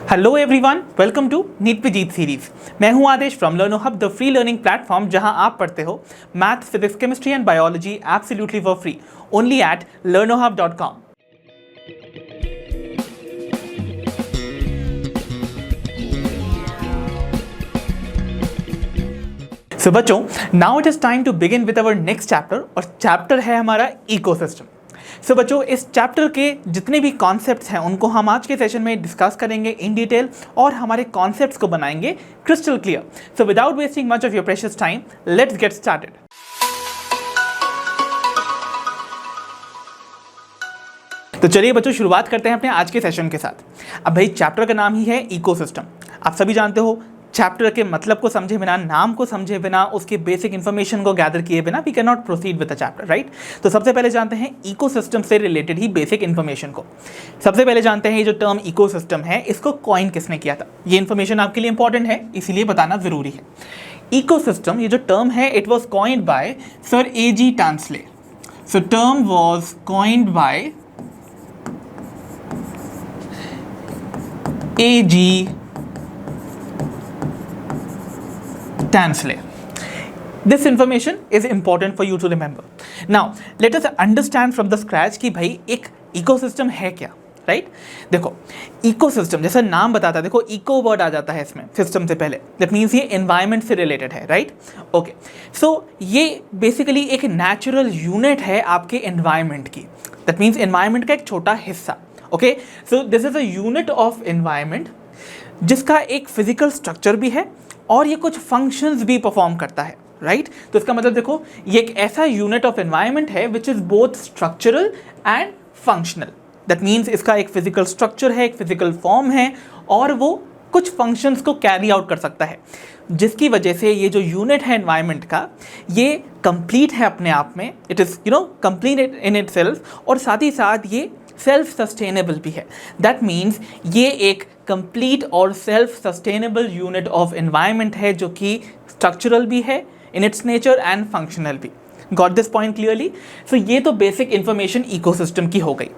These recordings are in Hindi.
Hello everyone, welcome to NEET पे जीत सीरीज। मैं हूं Adesh from Learno hub, the free learning platform जहां आप पढ़ते हो math, physics, chemistry and biology absolutely for free only at learnohub.com। So बच्चों, now it is time to begin with our next chapter, और चैप्टर है हमारा इकोसिस्टम। सो बच्चों, इस चैप्टर के जितने भी कॉन्सेप्ट्स हैं उनको हम आज के सेशन में डिस्कस करेंगे इन डिटेल और हमारे कॉन्सेप्ट्स को बनाएंगे crystal clear. So without wasting much of your precious time, let's get started. तो चलिए बच्चों, शुरुआत करते हैं अपने आज के सेशन के साथ। अब भाई, चैप्टर का नाम ही है इकोसिस्टम। आप सभी जानते हो, चैप्टर के मतलब को समझे बिना, नाम को समझे बिना, उसके बेसिक इन्फॉर्मेशन को गैदर किए बिना we can not proceed with the chapter, right. तो सबसे पहले जानते हैं इकोसिस्टम से रिलेटेड ही बेसिक इन्फॉर्मेशन को। सबसे पहले जानते हैं ये जो टर्म इकोसिस्टम है, इसको कॉइन किसने किया था। ये इन्फॉर्मेशन आपके लिए इंपॉर्टेंट है, इसीलिए बताना जरूरी है। इकोसिस्टम, ये जो टर्म है, it was coined bye sir A.G. Tansley. So term was coined bye A.G. Tansley. This information is important for you to remember. Now, let us understand from the scratch कि भाई एक इकोसिस्टम है क्या, राइट। देखो, इकोसिस्टम जैसा नाम बताता है, देखो इको वर्ड आ जाता है इसमें सिस्टम से पहले, दैट मीन्स ये एनवायरनमेंट से रिलेटेड है, राइट। ओके, सो ये बेसिकली एक नेचुरल यूनिट है आपके एनवायरनमेंट की, दैट मीन्स एनवायरनमेंट का एक छोटा हिस्सा। Okay, so this is a unit of environment जिसका एक फिजिकल स्ट्रक्चर भी है और ये कुछ फंक्शंस भी परफॉर्म करता है, राइट। तो इसका मतलब देखो, ये एक ऐसा यूनिट ऑफ एनवायरनमेंट है which is both structural and functional. That means इसका एक फिजिकल स्ट्रक्चर है, एक फिजिकल फॉर्म है और वो कुछ फंक्शंस को कैरी आउट कर सकता है, जिसकी वजह से ये जो यूनिट है एनवायरनमेंट का, ये कंप्लीट है अपने आप में। It is complete in it self, और साथ ही साथ ये सेल्फ सस्टेनेबल भी है। दैट मीन्स ये एक कंप्लीट और self sustainable unit of environment है, जो कि स्ट्रक्चरल भी है in its nature and functional भी। Got this point clearly. So ये तो बेसिक इंफॉर्मेशन इकोसिस्टम की हो गई।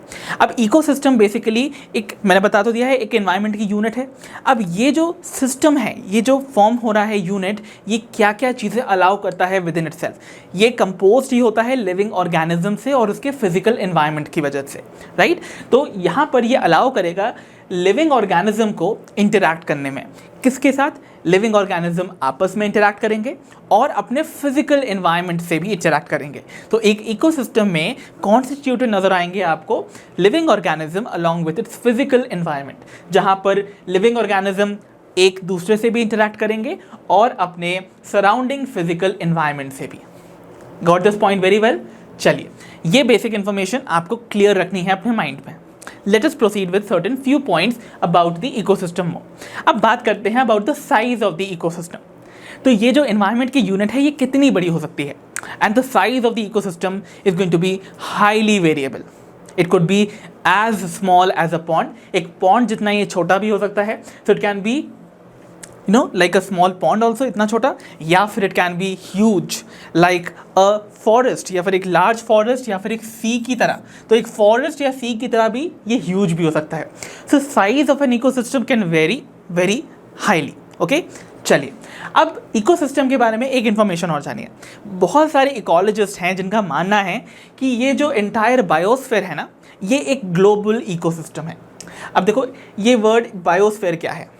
अब इकोसिस्टम बेसिकली एक, मैंने बता तो दिया है, एक एनवायरनमेंट की यूनिट है। अब ये जो सिस्टम है, ये जो फॉर्म हो रहा है यूनिट, ये क्या क्या चीज़ें अलाउ करता है विद इन इटसेल्फ। ये कंपोज ही होता है लिविंग ऑर्गेनिज्म से और उसके फिजिकल एनवायरनमेंट की वजह से, राइट। तो यहाँ पर ये अलाउ करेगा लिविंग ऑर्गेनिज्म को इंटरैक्ट करने में। किसके साथ? लिविंग ऑर्गेनिज्म आपस में इंटरैक्ट करेंगे और अपने फिजिकल एनवायरनमेंट से भी इंटरैक्ट करेंगे। तो एक इकोसिस्टम में कॉन्स्टिट्यूटेड नजर आएंगे आपको living organism along with its physical environment, जहां पर लिविंग ऑर्गेनिज्म एक दूसरे से भी इंटरैक्ट करेंगे और अपने सराउंडिंग फिजिकल एनवायरनमेंट से भी। Got this point very well. चलिए, ये बेसिक इंफॉर्मेशन आपको क्लियर रखनी है अपने माइंड में। Let us proceed with certain few points about the ecosystem more. अब बात करते हैं about the size of the ecosystem. तो ये जो environment की unit है, ये कितनी बड़ी हो सकती है? And the size of the ecosystem is going to be highly variable. It could be as small as a pond. एक pond जितना ये छोटा भी हो सकता है, so it can be like a small pond also, इतना छोटा, या फिर it can be huge like a forest, या फिर एक large forest, या फिर एक sea की तरह। तो एक forest या sea की तरह भी ये huge भी हो सकता है। So size of an ecosystem can vary very highly. Okay? चलिए, अब इकोसिस्टम के बारे में एक इन्फॉर्मेशन और जानिए। बहुत सारे इकोलॉजिस्ट हैं जिनका मानना है कि ये जो एंटायर बायोस्फीयर है ना, ये एक ग्लोबल इकोसिस्टम है। अब देखो, ये वर्ड बायोस्फीयर क्या है?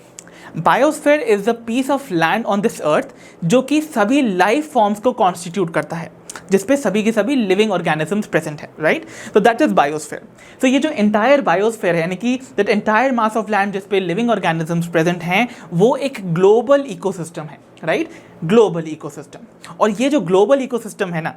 Biosphere is the piece of land on this earth जो कि सभी लाइफ फॉर्म्स को कॉन्स्टिट्यूट करता है, जिसपे सभी के सभी लिविंग ऑर्गेनिजम्स प्रेजेंट है, राइट। तो दैट इज बायोस्फीयर। तो ये जो एंटायर बायोस्फीयर है, यानी कि that entire mass of land जिसपे लिविंग ऑर्गेनिजम्स प्रेजेंट हैं, वो एक ग्लोबल इकोसिस्टम है, राइट। Global ecosystem. और ये जो ग्लोबल इकोसिस्टम है ना,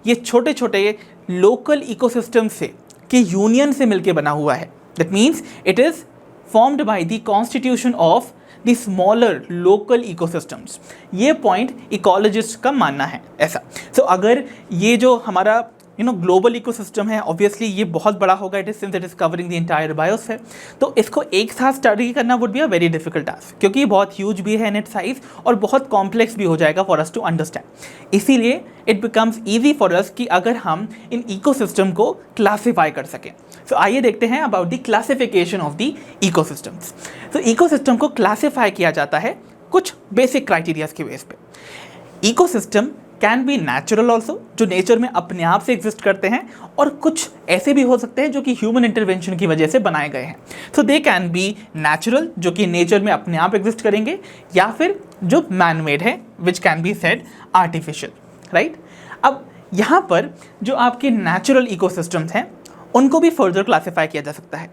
ये छोटे छोटे लोकल इकोसिस्टम से के यूनियन से मिलके बना हुआ है। That means it is formed by the constitution of the smaller local ecosystems. ये पॉइंट इकोलॉजिस्ट का मानना है ऐसा। सो अगर ये जो हमारा ग्लोबल इकोसिस्टम है, ऑब्वियसली ये बहुत बड़ा होगा, it is since it is covering the entire biosphere, तो इसको एक साथ स्टडी करना would be a very difficult task, क्योंकि ये बहुत ह्यूज भी है इन इट साइज और बहुत कॉम्प्लेक्स भी हो जाएगा फॉर अस टू अंडरस्टैंड। इसीलिए it becomes easy for us कि अगर हम इन इकोसिस्टम को क्लासीफाई कर सकें। सो आइए देखते हैं about the classification of the ecosystems. तो इकोसिस्टम को क्लासीफाई किया जाता है कुछ बेसिक क्राइटेरियाज के बेस पे। Ecosystem can be natural also, जो नेचर में अपने आप से एग्जिस्ट करते हैं, और कुछ ऐसे भी हो सकते हैं जो कि ह्यूमन इंटरवेंशन की वजह से बनाए गए हैं। So they can be natural, जो कि नेचर में अपने आप एग्जिस्ट करेंगे, या फिर जो मैन मेड है which can be said artificial, right. अब यहाँ पर जो आपके नेचुरल इकोसिस्टम्स हैं उनको भी फर्दर क्लासीफाई किया जा सकता है।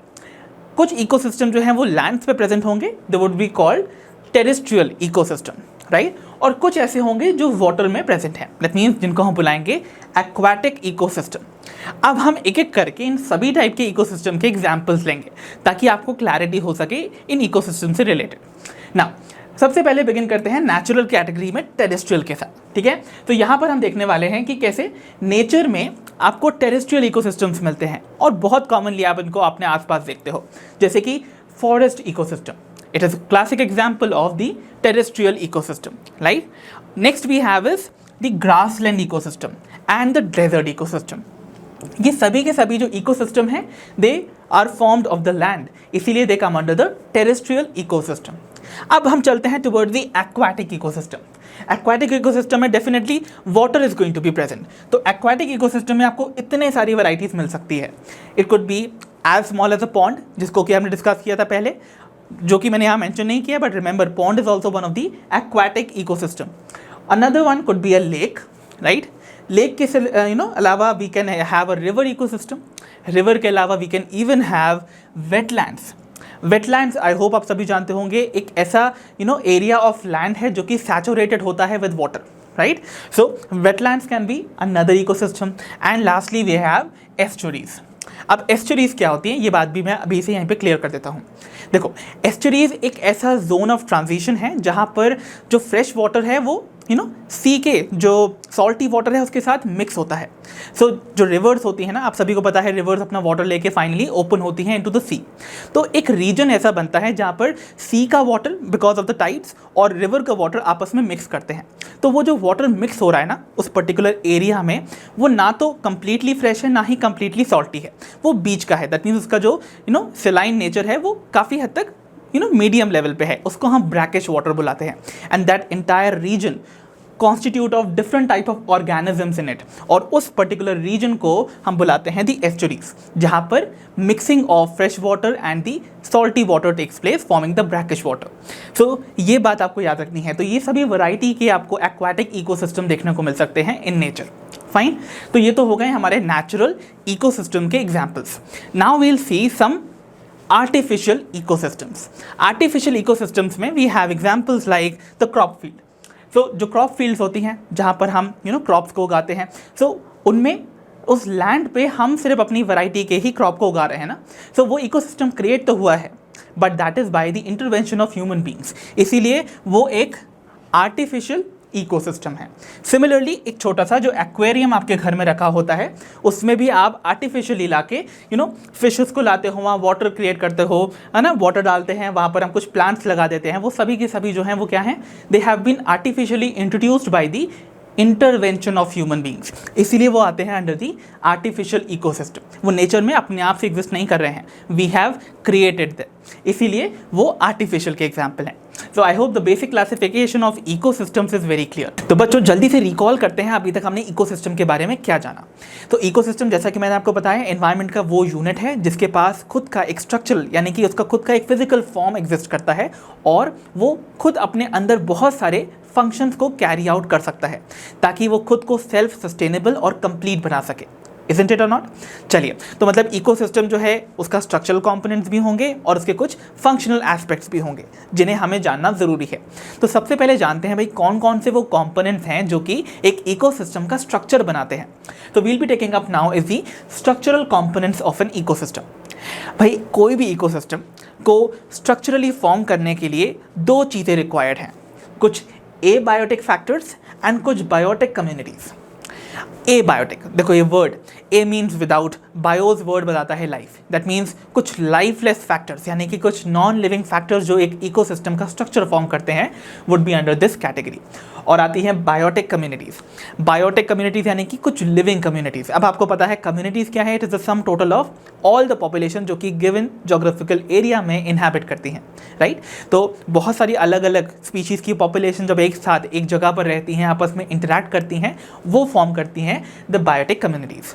कुछ इकोसिस्टम जो हैं वो लैंड्स पे प्रेजेंट होंगे, they would be called terrestrial ecosystem, right. और कुछ ऐसे होंगे जो वाटर में प्रेजेंट हैं, दैट मीन्स जिनको हम बुलाएंगे एक्वाटिक इकोसिस्टम। अब हम एक एक करके इन सभी टाइप के इकोसिस्टम के एग्जाम्पल्स लेंगे ताकि आपको क्लैरिटी हो सके इन इकोसिस्टम से रिलेटेड। नाउ सबसे पहले बिगिन करते हैं नेचुरल कैटेगरी में टेरेस्ट्रियल के साथ, ठीक है। तो यहाँ पर हम देखने वाले हैं कि कैसे नेचर में आपको टेरेस्ट्रियल इकोसिस्टम्स मिलते हैं, और बहुत कॉमनली आप इनको अपने आसपास देखते हो, जैसे कि forest ecosystem, it is a classic example of the terrestrial ecosystem, right? Next we have is the grassland ecosystem and the desert ecosystem. ये सभी के सभी जो इकोसिस्टम हैं they are formed of the land, इसीलिए they come under the terrestrial ecosystem. अब हम चलते हैं towards the aquatic ecosystem. Aquatic ecosystem में definitely water is going to be present, तो एक्वाटिक इकोसिस्टम में आपको इतने सारी वैराइटीज मिल सकती है। It could be as small as a pond, जिसको कि हमने डिस्कस किया था पहले, जो कि मैंने यहाँ मेंशन नहीं किया, but remember pond is also one of the aquatic ecosystem. Another one could be a lake, right. Lake के अलावा we can have a river ecosystem. River के अलावा we can even have wetlands. Wetlands I hope आप सभी जानते होंगे, एक ऐसा एरिया ऑफ लैंड है जो कि सैचुरेटेड होता है with water, right. So wetlands can be another ecosystem. And lastly we have estuaries. अब एस्चुरीज क्या होती हैं, ये बात भी मैं अभी से यहाँ पे क्लियर कर देता हूँ। देखो, एस्चुरीज एक ऐसा जोन ऑफ ट्रांजिशन है जहाँ पर जो फ्रेश वाटर है वो सी के जो सॉल्टी वाटर है उसके साथ मिक्स होता है। सो जो रिवर्स होती है ना, आप सभी को पता है रिवर्स अपना वाटर लेके फाइनली ओपन होती हैं इनटू द सी। तो एक रीजन ऐसा बनता है जहाँ पर सी का water because of the tides और रिवर का वाटर आपस में मिक्स करते हैं। तो वो जो वाटर मिक्स हो रहा है ना उस पर्टिकुलर एरिया में, वो ना तो कंप्लीटली फ्रेश है ना ही कंप्लीटली सॉल्टी है, वो बीच का है। दैट मीन्स उसका जो सेलाइन नेचर है वो काफ़ी हद तक मीडियम लेवल पे है, उसको हम ब्रैकिश वाटर बुलाते हैं। And that entire region constitute of different type of organisms in it, और उस पर्टिकुलर रीजन को हम बुलाते हैं दी एस्चुरीज, जहाँ पर mixing of fresh water and the salty water takes place forming the brackish water. So ये बात आपको याद रखनी है। तो ये सभी वैरायटी के आपको एक्वाटिक इकोसिस्टम देखने को मिल सकते हैं इन नेचर। फाइन, तो ये तो हो गए हमारे नेचुरल इकोसिस्टम के एग्जाम्पल्स। नाउ वील सी सम artificial ecosystems. Artificial ecosystems में we have examples like the crop field. So जो crop fields होती हैं जहाँ पर हम crops को उगाते हैं, so उनमें उस लैंड पे हम सिर्फ अपनी वैरायटी के ही क्रॉप को उगा रहे हैं ना, so वो इकोसिस्टम क्रिएट तो हुआ है but that is by the intervention of human beings, इसीलिए वो एक आर्टिफिशियल इकोसिस्टम है। सिमिलरली एक छोटा सा जो एक्वेरियम आपके घर में रखा होता है उसमें भी आप आर्टिफिशियली लाके फिशेस को लाते हो, वहाँ वाटर क्रिएट करते हो, है ना, वाटर डालते हैं, वहाँ पर हम कुछ प्लांट्स लगा देते हैं, वो सभी के सभी जो हैं वो क्या हैं, they have been artificially introduced by the intervention of human beings, इसीलिए वो आते हैं अंडर दी आर्टिफिशियल इकोसिस्टम। वो नेचर में अपने आप से एग्जिस्ट नहीं कर रहे हैं, वी हैव क्रिएटेड दैट, इसीलिए वो आर्टिफिशियल के एग्जाम्पल हैं। So I hope the basic classification of ecosystems is very clear. तो बच्चों जल्दी से रिकॉल करते हैं अभी तक हमने इकोसिस्टम के बारे में क्या जाना। तो इकोसिस्टम जैसा कि मैंने आपको बताया एनवायरनमेंट का वो यूनिट है जिसके पास खुद का एक स्ट्रक्चरल यानी कि उसका खुद का एक फिजिकल फॉर्म एग्जिस्ट करता है और वो खुद अपने अंदर बहुत सारे फंक्शंस को कैरी आउट कर सकता है ताकि वो खुद को सेल्फ सस्टेनेबल और कंप्लीट बना सके। Isn't it or not? चलिए, तो मतलब इकोसिस्टम जो है उसका स्ट्रक्चरल कंपोनेंट्स भी होंगे और उसके कुछ फंक्शनल एस्पेक्ट्स भी होंगे जिन्हें हमें जानना ज़रूरी है। तो सबसे पहले जानते हैं भाई कौन कौन से वो कंपोनेंट्स हैं जो कि एक इकोसिस्टम का स्ट्रक्चर बनाते हैं। तो we'll be taking up now is the structural components of an ecosystem. भाई कोई भी इकोसिस्टम को स्ट्रक्चरली फॉर्म करने के लिए दो चीज़ें रिक्वायर्ड हैं, कुछ एबायोटिक फैक्टर्स एंड कुछ बायोटिक कम्युनिटीज़। ए बायोटिक, देखो ये word a means without, बायोज word बताता है लाइफ, दैट मीन्स कुछ लाइफलेस फैक्टर्स यानी कि कुछ नॉन लिविंग फैक्टर्स जो एक इकोसिस्टम का स्ट्रक्चर फॉर्म करते हैं would be under this category. और आती है बायोटिक कम्युनिटीज़। बायोटिक कम्युनिटीज़ यानी कि कुछ लिविंग कम्युनिटीज़। अब आपको पता है कम्युनिटीज़ क्या है, it is the sum total of all the population जो कि गिवन जोग्राफिकल एरिया में इनहैबिट करती हैं, राइट। तो बहुत सारी अलग अलग स्पीशीज़ की पॉपुलेशन जब एक साथ एक जगह पर रहती हैं, आपस में इंटरैक्ट करती हैं, वो फॉर्म करती हैं द बायोटिक कम्युनिटीज़।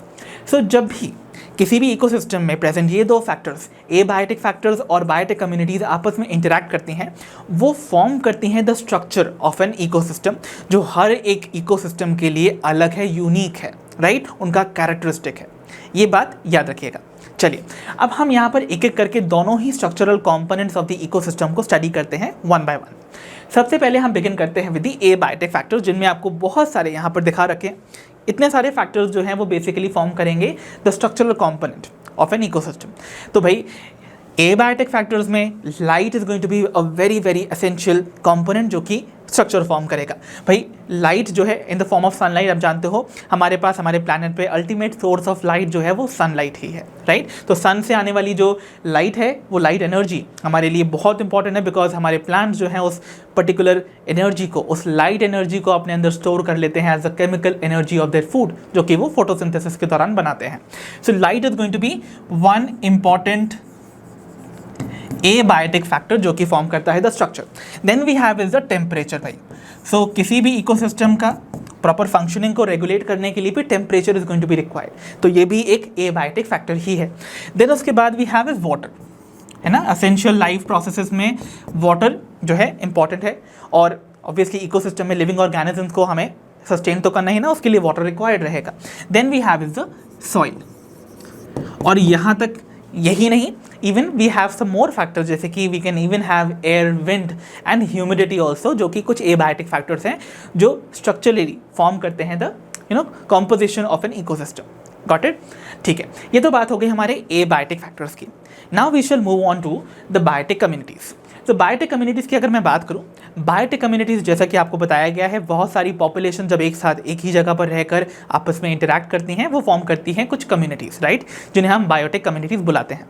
सो जब भी किसी भी इकोसिस्टम में प्रेजेंट ये दो फैक्टर्स, ए बायोटिक फैक्टर्स और बायोटिक कम्युनिटीज़ आपस में इंटरैक्ट करती हैं, वो फॉर्म करती हैं the structure of an ecosystem जो हर एक इकोसिस्टम के लिए अलग है, यूनिक है, राइट, उनका कैरेक्टरिस्टिक है। ये बात याद रखिएगा। चलिए अब हम यहाँ पर एक एक करके दोनों ही structural components of the ecosystem को स्टडी करते हैं वन बाय वन। सबसे पहले हम बिगिन करते हैं with the abiotic factors, जिनमें आपको बहुत सारे यहाँ पर दिखा रखे हैं। इतने सारे फैक्टर्स जो हैं वो बेसिकली फॉर्म करेंगे the structural component of an ecosystem. तो भाई ए बायोटिक फैक्टर्स में light is going to be a very very essential component जो कि स्ट्रक्चर फॉर्म करेगा। भाई लाइट जो है in the form of sunlight, आप जानते हो हमारे पास हमारे प्लैनेट पे अल्टीमेट सोर्स ऑफ लाइट जो है वो सनलाइट ही है, राइट। तो सन से आने वाली जो लाइट है वो लाइट एनर्जी हमारे लिए बहुत इंपॉर्टेंट है, बिकॉज हमारे प्लांट्स जो हैं उस पर्टिकुलर एनर्जी को, उस लाइट एनर्जी को अपने अंदर स्टोर कर लेते हैं as a chemical energy of their food, जो कि वो फोटोसिंथेसिस के दौरान बनाते हैं। So light is going to be one important abiotic factor जो कि फॉर्म करता है the structure. Then we have is the temperature. भाई सो किसी भी इकोसिस्टम का प्रॉपर फंक्शनिंग को रेगुलेट करने के लिए भी temperature is going to be required, तो ये भी एक ए बायोटिक फैक्टर ही है। देन उसके बाद वी हैव इज वाटर, है ना। असेंशियल लाइफ प्रोसेसेस में वाटर जो है इंपॉर्टेंट है, और ऑब्वियसली इकोसिस्टम में लिविंग ऑर्गेनिजम्स को हमें सस्टेन तो करना ही ना, उसके लिए वाटर रिक्वायर्ड रहेगा। Then we have is the soil, और यहाँ तक यही नहीं, even we have some more factors, जैसे कि we can even have air, wind and humidity also, जो कि कुछ एबायोटिक फैक्टर्स हैं जो स्ट्रक्चरली फॉर्म करते हैं the composition of an ecosystem. Got it? ठीक है, ये तो बात हो गई हमारे एबायोटिक फैक्टर्स की। Now we shall move on to the biotic communities. तो बायोटिक कम्युनिटीज़ की अगर मैं बात करूं, बायोटिक कम्युनिटीज़ जैसा कि आपको बताया गया है, बहुत सारी पॉपुलेशन जब एक साथ एक ही जगह पर रहकर आपस में इंटरैक्ट करती हैं, वो फॉर्म करती हैं कुछ कम्युनिटीज़, राइट, जिन्हें हम बायोटिक कम्युनिटीज़ बुलाते हैं।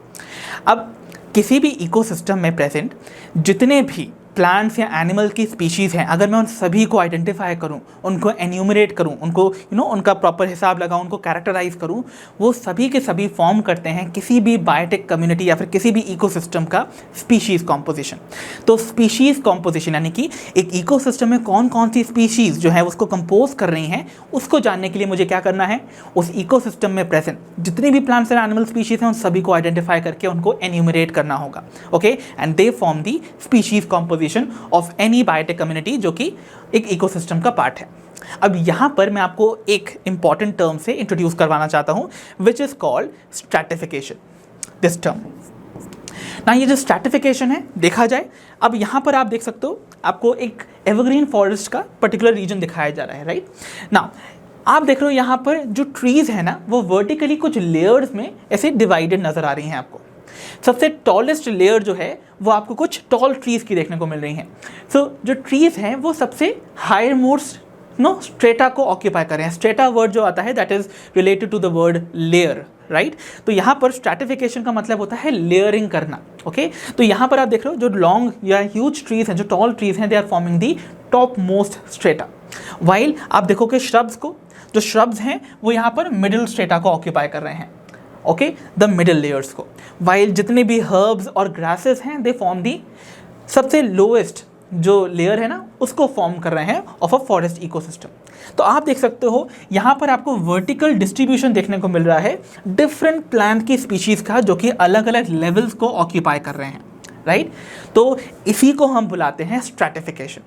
अब किसी भी इकोसिस्टम में प्रेजेंट जितने भी प्लांट्स या एनिमल की स्पीशीज़ हैं, अगर मैं उन सभी को आइडेंटिफाई करूं, उनको एन्यूमरेट करूं, उनको उनका प्रॉपर हिसाब लगाऊं, उनको कैरेक्टराइज करूं, वो सभी के सभी फॉर्म करते हैं किसी भी बायोटिक कम्युनिटी या फिर किसी भी इकोसिस्टम का स्पीशीज़ कॉम्पोजिशन। तो स्पीशीज़ कॉम्पोजिशन यानी कि एक इकोसिस्टम में कौन कौन सी स्पीशीज़ जो है उसको कंपोज कर रही हैं, उसको जानने के लिए मुझे क्या करना है, उस इकोसिस्टम में प्रेजेंट जितने भी प्लांट्स एंड एनिमल स्पीशीज़ हैं उन सभी को आइडेंटिफाई करके उनको एन्यूमरेट करना होगा। Okay, and they form the species composition of any biotic community जो कि एक इकोसिस्टम का पार्ट है। अब यहाँ पर मैं आपको एक इंपॉर्टेंट टर्म से इंट्रोड्यूस करवाना चाहता हूँ, which is called stratification. This term ना, ये जो स्ट्रैटिफिकेशन है, देखा जाए अब यहाँ पर आप देख सकते हो, आपको एक एवरग्रीन फॉरेस्ट का पर्टिकुलर रीजन दिखाया जा रहा है, राइट ना। आप देख रहे हो यहाँ पर जो ट्रीज़ है ना, वो वर्टिकली कुछ लेयर्स में ऐसे डिवाइडेड नज़र आ रही हैं आपको। सबसे टॉलेस्ट लेयर जो है वो आपको कुछ टॉल ट्रीज़ की देखने को मिल रही हैं। सो जो ट्रीज़ हैं वो सबसे हायर मोस्ट स्ट्रेटा को ऑक्यूपाई कर रहे हैं। स्ट्रेटा वर्ड जो आता है that is related to the word layer, right. तो यहाँ पर स्ट्रैटिफिकेशन का मतलब होता है लेयरिंग करना। ओके, तो यहाँ पर आप देख रहे हो जो लॉन्ग या ह्यूज ट्रीज़ हैं, जो टॉल ट्रीज़ हैं, they are forming the top most strata. While आप देखोगे श्रब्स को, जो श्रब्स हैं वो यहाँ पर मिडिल स्ट्रेटा को ऑक्यूपाई कर रहे हैं, ओके, द मिडिल लेयर्स को। वाइल जितने भी हर्ब्स और ग्रासेस हैं, दे फॉर्म दी सबसे लोएस्ट जो लेयर है ना, उसको फॉर्म कर रहे हैं ऑफ अ फॉरेस्ट इकोसिस्टम। तो आप देख सकते हो यहाँ पर आपको वर्टिकल डिस्ट्रीब्यूशन देखने को मिल रहा है डिफरेंट प्लांट की स्पीशीज़ का, जो कि अलग अलग लेवल्स को ऑक्यूपाई कर रहे हैं, राइट। तो इसी को हम बुलाते हैं स्ट्रैटिफिकेशन।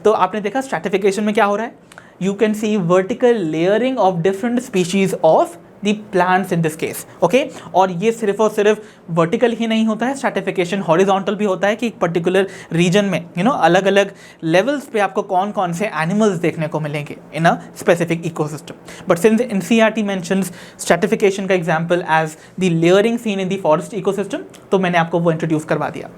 तो आपने देखा स्ट्रैटिफिकेशन में क्या हो रहा है, you can see vertical layering of different species of the plants in this case, okay. और ये सिर्फ और सिर्फ वर्टिकल ही नहीं होता है, स्ट्रैटिफिकेशन हॉरिजॉन्टल भी होता है कि एक पर्टिकुलर रीजन में अलग अलग लेवल्स पे आपको कौन कौन से एनिमल्स देखने को मिलेंगे in a specific ecosystem. But since NCERT mentions stratification का example as the layering seen in the forest ecosystem, तो मैंने आपको वो इंट्रोड्यूस करवा दिया।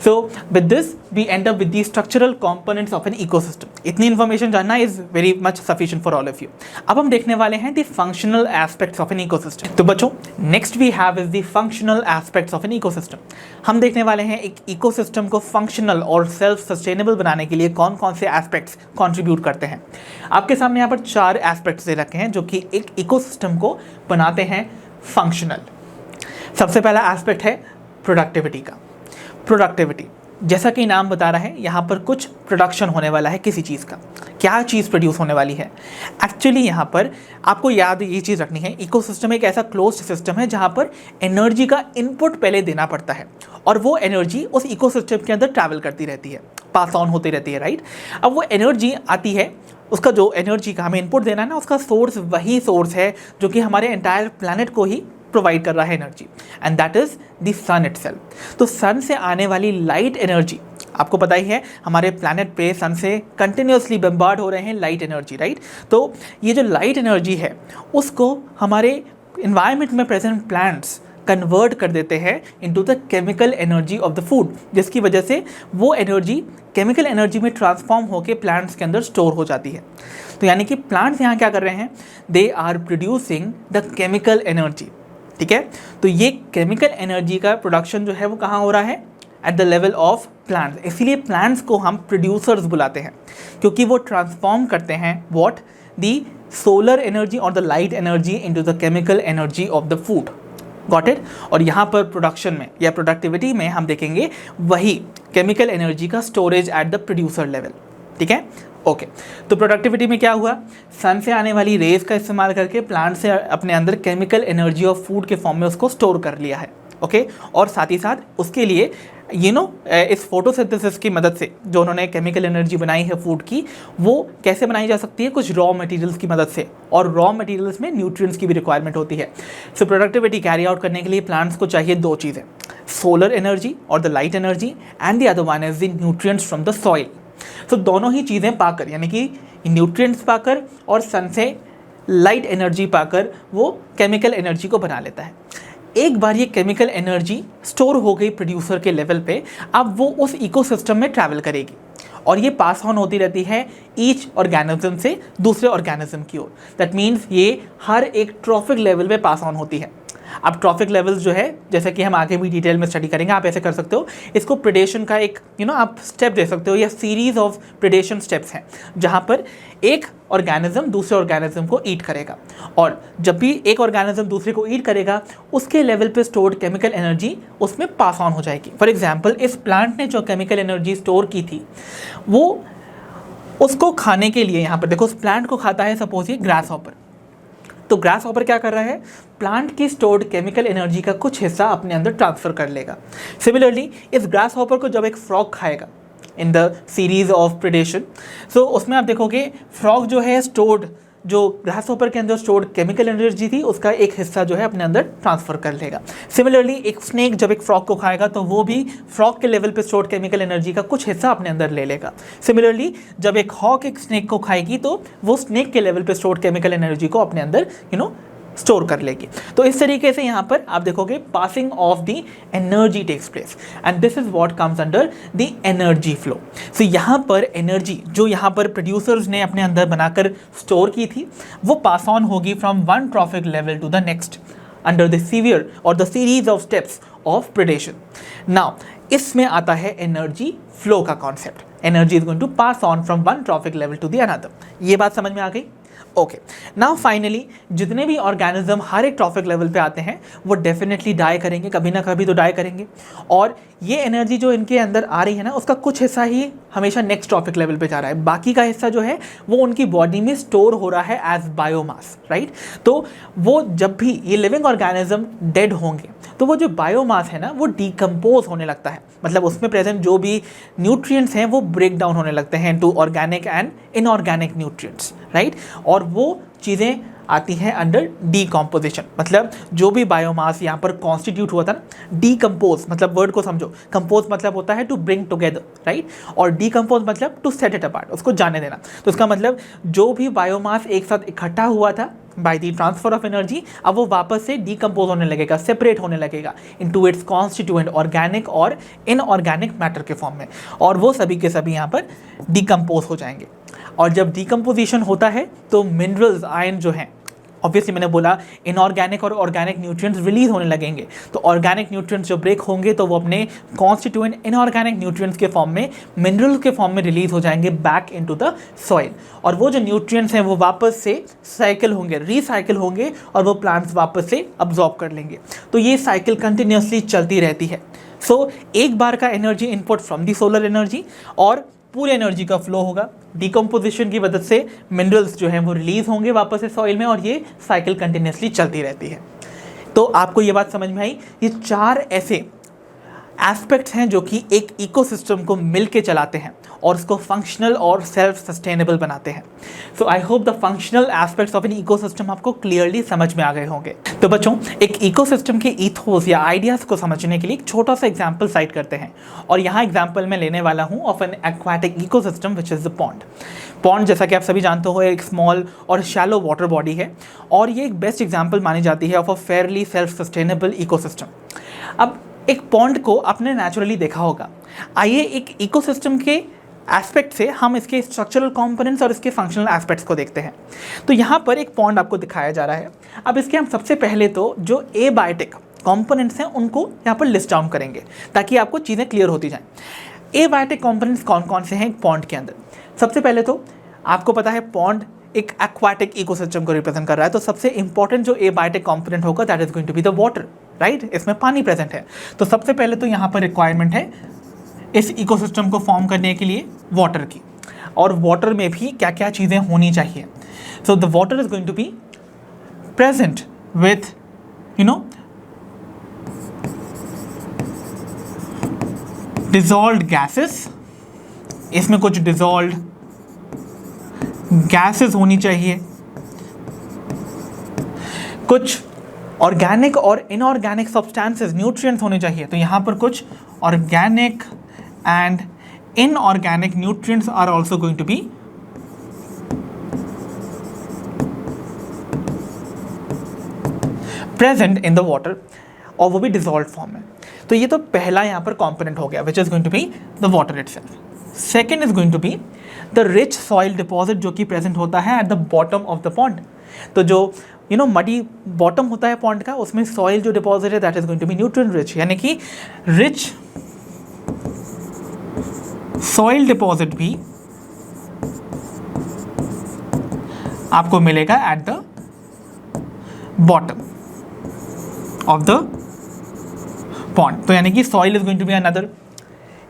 So with this we end up with the structural components of an ecosystem. इतनी इन्फॉर्मेशन जानना is very much sufficient for all of you. अब हम देखने वाले हैं the functional aspects of an ecosystem. तो बच्चों next we have is the functional aspects of an ecosystem. हम देखने वाले हैं एक इकोसिस्टम को फंक्शनल और सेल्फ सस्टेनेबल बनाने के लिए कौन कौन से एस्पेक्ट्स कंट्रीब्यूट करते हैं। आपके सामने यहाँ पर 4 एस्पेक्ट्स दे रखे हैं जो कि एक इकोसिस्टम को बनाते हैं फंक्शनल। सबसे पहला एस्पेक्ट है प्रोडक्टिविटी का। प्रोडक्टिविटी, जैसा कि नाम बता रहा है, यहाँ पर कुछ प्रोडक्शन होने वाला है किसी चीज़ का। क्या चीज़ प्रोड्यूस होने वाली है? एक्चुअली यहाँ पर आपको याद ये चीज़ रखनी है, इकोसिस्टम एक ऐसा क्लोज्ड सिस्टम है जहाँ पर एनर्जी का इनपुट पहले देना पड़ता है और वो एनर्जी उस इकोसिस्टम के अंदर ट्रैवल करती रहती है, पास ऑन होती रहती है, राइट। अब वो एनर्जी आती है, उसका जो एनर्जी का हमें इनपुट देना है ना, उसका सोर्स वही सोर्स है जो कि हमारे एंटायर प्लैनेट को ही प्रोवाइड कर रहा है energy, and that is the sun itself. तो सन से आने वाली लाइट एनर्जी, आपको पता ही है हमारे प्लैनेट पे सन से कंटिन्यूसली बम्बार्ड हो रहे हैं लाइट एनर्जी, राइट। तो ये जो लाइट एनर्जी है उसको हमारे इन्वायरमेंट में प्रेजेंट प्लांट्स कन्वर्ट कर देते हैं into the chemical energy of the food, जिसकी वजह से वो एनर्जी केमिकल एनर्जी में ट्रांसफॉर्म होकर प्लांट्स के अंदर स्टोर हो जाती है। तो यानी कि प्लांट्स यहाँ क्या कर रहे हैं, they are producing the chemical energy, ठीक है। तो ये केमिकल एनर्जी का प्रोडक्शन जो है वो कहाँ हो रहा है, at the level of plants. इसीलिए प्लांट्स को हम प्रोड्यूसर्स बुलाते हैं, क्योंकि वो ट्रांसफॉर्म करते हैं व्हाट, द सोलर एनर्जी और the light energy into the chemical energy of the food. Got it. और यहाँ पर प्रोडक्शन में या प्रोडक्टिविटी में हम देखेंगे वही केमिकल एनर्जी का storage at the producer level, ठीक है, ओके। तो प्रोडक्टिविटी में क्या हुआ, सन से आने वाली रेज का इस्तेमाल करके प्लांट से अपने अंदर केमिकल एनर्जी ऑफ फूड के फॉर्म में उसको स्टोर कर लिया है, ओके। और साथ ही साथ उसके लिए इस फोटोसिंथेसिस की मदद से जो उन्होंने केमिकल एनर्जी बनाई है फूड की, वो कैसे बनाई जा सकती है, कुछ रॉ मटेरियल्स की मदद से, और रॉ मटेरियल्स में न्यूट्रिएंट्स की भी रिक्वायरमेंट होती है। सो प्रोडक्टिविटी कैरी आउट करने के लिए प्लांट्स को चाहिए 2 चीज़ें, सोलर एनर्जी और the light energy, and the other one is the nutrients from the soil. तो दोनों ही चीज़ें पाकर, यानी कि न्यूट्रिएंट्स पाकर और सन से लाइट एनर्जी पाकर वो केमिकल एनर्जी को बना लेता है। एक बार ये केमिकल एनर्जी स्टोर हो गई प्रोड्यूसर के लेवल पे, अब वो उस इकोसिस्टम में ट्रैवल करेगी और ये पास ऑन होती रहती है ईच ऑर्गेनिज्म से दूसरे ऑर्गेनिज्म की ओर। दैट मीन्स ये हर एक ट्रॉफिक लेवल पे पास ऑन होती है। अब ट्रॉफिक लेवल्स जो है, जैसे कि हम आगे भी डिटेल में स्टडी करेंगे, आप ऐसे कर सकते हो, इसको प्रेडेशन का एक आप स्टेप दे सकते हो, या सीरीज ऑफ प्रेडेशन स्टेप्स हैं जहाँ पर एक ऑर्गेनिज्म दूसरे ऑर्गेनिज्म को ईट करेगा, और जब भी एक ऑर्गेनिज्म दूसरे को ईट करेगा उसके लेवल पे स्टोर्ड केमिकल एनर्जी उसमें पास ऑन हो जाएगी। फॉर एग्जाम्पल, इस प्लांट ने जो केमिकल एनर्जी स्टोर की थी वो उसको खाने के लिए, यहाँ पर देखो, उस प्लांट को खाता है सपोज ये ग्रास हॉपर। तो ग्रास हॉपर क्या कर रहा है, प्लांट की स्टोर्ड केमिकल एनर्जी का कुछ हिस्सा अपने अंदर ट्रांसफर कर लेगा। सिमिलरली इस ग्रास हॉपर को जब एक फ्रॉग खाएगा in the series of predation, so उसमें आप देखोगे फ्रॉग जो है स्टोर्ड, जो ग्रास हॉपर के अंदर स्टोर्ड केमिकल एनर्जी थी उसका एक हिस्सा जो है अपने अंदर ट्रांसफर कर लेगा। सिमिलरली एक स्नेक जब एक फ्रॉग को खाएगा तो वो भी फ्रॉग के लेवल पे स्टोर्ड केमिकल एनर्जी का कुछ हिस्सा अपने अंदर ले लेगा। सिमिलरली जब एक हॉक एक स्नेक को खाएगी तो वो स्नेक के लेवल पे स्टोर्ड केमिकल एनर्जी को अपने अंदर स्टोर कर लेगी। तो इस तरीके से यहाँ पर आप देखोगे passing of the energy takes place, and this is what comes under the energy flow. So यहाँ पर एनर्जी जो यहाँ पर प्रोड्यूसर्स ने अपने अंदर बनाकर स्टोर की थी वो पास ऑन होगी from one trophic level to the next under the severe और the series of steps of predation. Now इसमें आता है एनर्जी फ्लो का concept. Energy is going to pass on from one trophic level to the another. ये बात समझ में आ गई? ओके, नाउ फाइनली जितने भी ऑर्गेनिज्म हर एक ट्रॉफिक लेवल पे आते हैं वो डेफिनेटली डाई करेंगे, कभी ना कभी तो डाई करेंगे, और ये एनर्जी जो इनके अंदर आ रही है ना उसका कुछ हिस्सा ही हमेशा नेक्स्ट ट्रॉफिक लेवल पे जा रहा है, बाकी का हिस्सा जो है वो उनकी बॉडी में स्टोर हो रहा है एज बायोमास, राइट। तो वो जब भी ये लिविंग ऑर्गेनिज्म डेड होंगे तो वो जो बायोमास है ना वो डिकम्पोज होने लगता है, मतलब उसमें प्रेजेंट जो भी न्यूट्रिएंट्स हैं वो ब्रेक डाउन होने लगते हैं to organic and inorganic nutrients, right. और वो चीज़ें आती है अंडर डीकम्पोजिशन, मतलब जो भी बायोमास यहाँ पर कॉन्स्टिट्यूट हुआ था ना, डीकम्पोज मतलब वर्ड को समझो, कंपोज मतलब होता है टू ब्रिंग टुगेदर, राइट, और डीकम्पोज मतलब टू सेट इट अपार्ट, उसको जाने देना। तो इसका मतलब जो भी बायोमास एक साथ इकट्ठा हुआ था by the transfer of energy, अब वो वापस से डीकम्पोज होने लगेगा, सेपरेट होने लगेगा इनटू इट्स कॉन्स्टिट्यूएंट, ऑर्गेनिक और इनऑर्गेनिक मैटर के फॉर्म में, और वो सभी के सभी यहाँ पर डीकम्पोज हो जाएंगे। और जब डीकम्पोजिशन होता है तो मिनरल्स, आयन जो हैं, ऑब्वियसली मैंने बोला इनऑर्गेनिक और ऑर्गेनिक न्यूट्रिएंट्स रिलीज होने लगेंगे, तो ऑर्गेनिक न्यूट्रिएंट्स जो ब्रेक होंगे तो वो अपने कॉन्स्टिट्यूएंट इनऑर्गेनिक न्यूट्रिएंट्स के फॉर्म में, मिनरल्स के फॉर्म में रिलीज हो जाएंगे बैक इनटू द सॉइल, और वो जो न्यूट्रिएंट्स हैं वो वापस से साइकिल होंगे, रिसाइकिल होंगे, और वो प्लांट्स वापस से अब्जॉर्ब कर लेंगे। तो ये साइकिल कंटिन्यूसली चलती रहती है। सो एक बार का energy input from the solar energy और पूरे एनर्जी का फ्लो होगा, डीकम्पोजिशन की वजह से मिनरल्स जो हैं वो रिलीज होंगे वापस से सॉइल में, और ये साइकिल कंटिन्यूसली चलती रहती है। तो आपको ये बात समझ में आई, ये 4 ऐसे एस्पेक्ट्स हैं जो कि एक इकोसिस्टम को मिल के चलाते हैं और उसको फंक्शनल और सेल्फ सस्टेनेबल बनाते हैं। So I hope the functional aspects of an ecosystem आपको क्लियरली समझ में आ गए होंगे। तो बच्चों, एक इकोसिस्टम के ईथोस या आइडियाज़ को समझने के लिए एक छोटा सा एग्जाम्पल साइट करते हैं, और यहाँ एग्जाम्पल मैं लेने वाला हूँ of an aquatic ecosystem which is the pond. Pond, जैसा कि आप सभी जानते हो, एक स्मॉल और शैलो वाटर बॉडी है, और ये एक बेस्ट एग्जाम्पल मानी जाती है of a fairly self sustainable ecosystem. अब एक पॉन्ड को आपने नेचुरली देखा होगा, आइए एक इकोसिस्टम के एस्पेक्ट से हम इसके स्ट्रक्चरल कंपोनेंट्स और इसके फंक्शनल एस्पेक्ट्स को देखते हैं। तो यहाँ पर एक पॉन्ड आपको दिखाया जा रहा है। अब इसके हम सबसे पहले तो जो एबायोटिक कंपोनेंट्स हैं उनको यहाँ पर लिस्ट डाउन करेंगे ताकि आपको चीज़ें क्लियर होती जाएं। एबायोटिक कंपोनेंट्स कौन कौन से हैं एक पॉन्ड के अंदर? सबसे पहले तो आपको पता है पॉन्ड एक एक्वाटिक इकोसिस्टम को रिप्रेजेंट कर रहा है, तो सबसे इंपॉर्टेंट जो एबायोटिक कंपोनेंट होगा that is going to be the water, right. इसमें पानी प्रेजेंट है, तो सबसे पहले तो यहाँ पर रिक्वायरमेंट है इस इकोसिस्टम को फॉर्म करने के लिए वाटर की, और वाटर में भी क्या क्या चीज़ें होनी चाहिए। So the water is going to be present with dissolved gases, इसमें कुछ डिजॉल्व्ड गैसेस होनी चाहिए, कुछ ऑर्गेनिक और इनऑर्गेनिक सब्सटेंसेस, न्यूट्रिएंट्स होने चाहिए, तो यहाँ पर कुछ organic and inorganic nutrients are also going to be present in the water, और वो भी डिजॉल्व फॉर्म में। तो ये तो पहला यहाँ पर कंपोनेंट हो गया which is going to be the water itself. Second is going to be the rich soil deposit जो कि प्रेजेंट होता है at the bottom of the pond. तो जो मडी बॉटम होता है पॉन्ड का, उसमें सॉइल जो डिपॉजिट है that is going to be nutrient rich, यानी कि रिच सॉइल डिपॉजिट भी आपको मिलेगा at the bottom of the pond. तो यानी कि soil is going to be another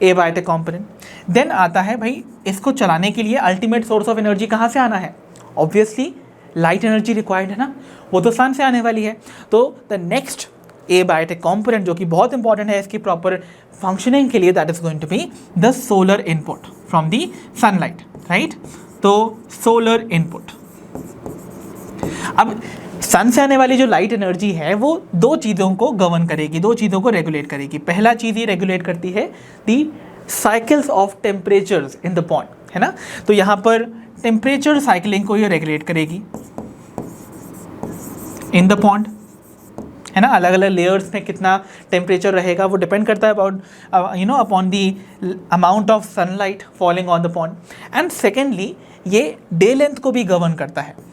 abiotic component. Then आता है भाई, इसको चलाने के लिए अल्टीमेट सोर्स ऑफ एनर्जी कहाँ से आना है? ऑब्वियसली लाइट एनर्जी रिक्वायर्ड है ना, वो तो सन से आने वाली है। तो द नेक्स्ट एबायोटिक कंपोनेंट जो कि बहुत इंपॉर्टेंट है इसकी प्रॉपर फंक्शनिंग के लिए that is going to be the solar input from the sunlight, right. तो सोलर इनपुट, अब सन से आने वाली जो लाइट एनर्जी है वो दो चीज़ों को गवर्न करेगी, दो चीज़ों को रेगुलेट करेगी। पहला चीज़ ये रेगुलेट करती है दी cycles of temperatures in the pond, है ना। तो यहाँ पर टेम्परेचर साइकिलिंग को ये रेगुलेट करेगी इन द पॉन्ड, है ना। अलग अलग लेयर्स में कितना टेम्परेचर रहेगा वो डिपेंड करता है about upon the amount of sunlight falling on the pond. And secondly ये डे लेंथ को भी गवर्न करता है।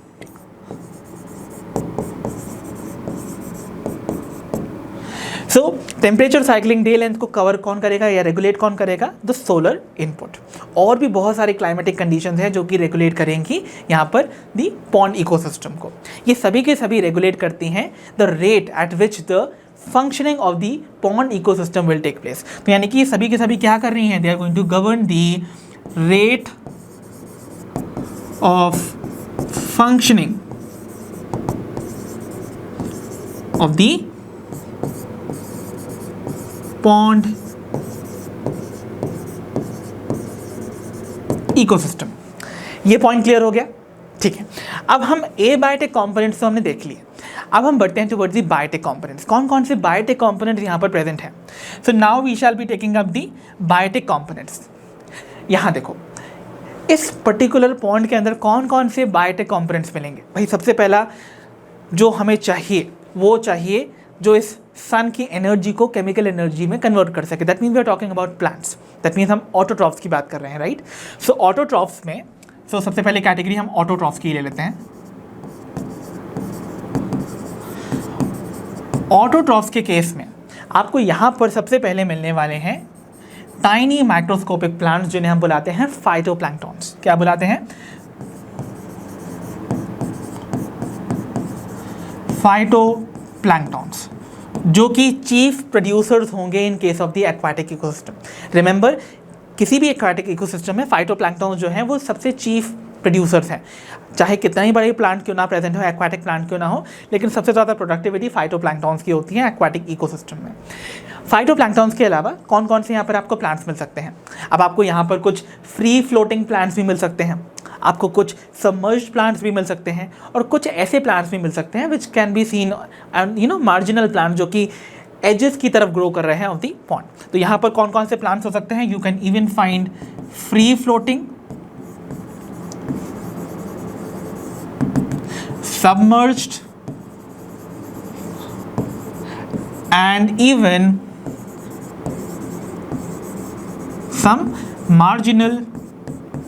सो टेम्परेचर साइकिलिंग डे लेंथ को कवर कौन करेगा या रेगुलेट कौन करेगा? The solar input. और भी बहुत सारे क्लाइमेटिक कंडीशंस हैं जो कि रेगुलेट करेंगी यहाँ पर दी पॉन्ड इकोसिस्टम को। ये सभी के सभी रेगुलेट करती हैं the rate at which the functioning of the pond ecosystem will take place. तो यानी कि ये सभी के सभी क्या कर रही हैं? They are going to govern the rate of functioning of the pond ecosystem. ये पॉइंट क्लियर हो गया, ठीक है, अब हम ए बायोटिक कंपोनेंट्स तो हमने देख लिए, अब हम बढ़ते हैं टुवर्ड्स दी बायोटिक कंपोनेंट्स। कौन कौन से बायोटिक कंपोनेंट्स यहाँ पर प्रेजेंट हैं? So now we shall be taking up the biotic components. यहाँ देखो इस पर्टिकुलर पॉइंट के अंदर कौन कौन से बायोटिक कंपोनेंट्स मिलेंगे भाई। सबसे पहला जो हमें चाहिए वो चाहिए जो इस सन की एनर्जी को केमिकल एनर्जी में कन्वर्ट कर सके। That means we are talking about plants, that means हम ऑटोट्रॉफ्स की बात कर रहे हैं, राइट। सो ऑटोट्रॉफ्स में सबसे पहले कैटेगरी हम ऑटोट्रॉफ्स की ले लेते हैं। ऑटोट्रॉफ्स के केस में आपको यहाँ पर सबसे पहले मिलने वाले हैं टाइनी माइक्रोस्कोपिक प्लांट्स, जिन्हें हम बुलाते हैं फाइटोप्लैंक्टन्स। क्या बुलाते हैं? फाइटोप्लैंक्टन्स, जो कि चीफ प्रोड्यूसर्स होंगे in case of the aquatic ecosystem. Remember, किसी भी एक्वाटिक इकोसिस्टम में फाइटोप्लैंक्टन्स जो हैं वो सबसे चीफ प्रोड्यूसर्स हैं। चाहे कितना ही बड़े प्लांट क्यों ना प्रेजेंट हो, एक्वाटिक प्लांट क्यों ना हो, लेकिन सबसे ज़्यादा प्रोडक्टिविटी फाइटोप्लैंक्टन्स की होती है एक्वाटिक इकोसिस्टम में। फाइटोप्लैंक्टन्स के अलावा कौन कौन से यहाँ पर आपको प्लांट्स मिल सकते हैं? अब आपको यहाँ पर कुछ फ्री फ्लोटिंग प्लांट्स भी मिल सकते हैं, आपको कुछ सबमर्ज्ड प्लांट्स भी मिल सकते हैं, और कुछ ऐसे प्लांट्स भी मिल सकते हैं which can be seen marginal plant, जो कि एजेस की तरफ ग्रो कर रहे हैं ऑफ दी पॉन्ड। तो यहाँ पर कौन कौन से प्लांट्स हो सकते हैं? You can even find free floating, submerged, and even some marginal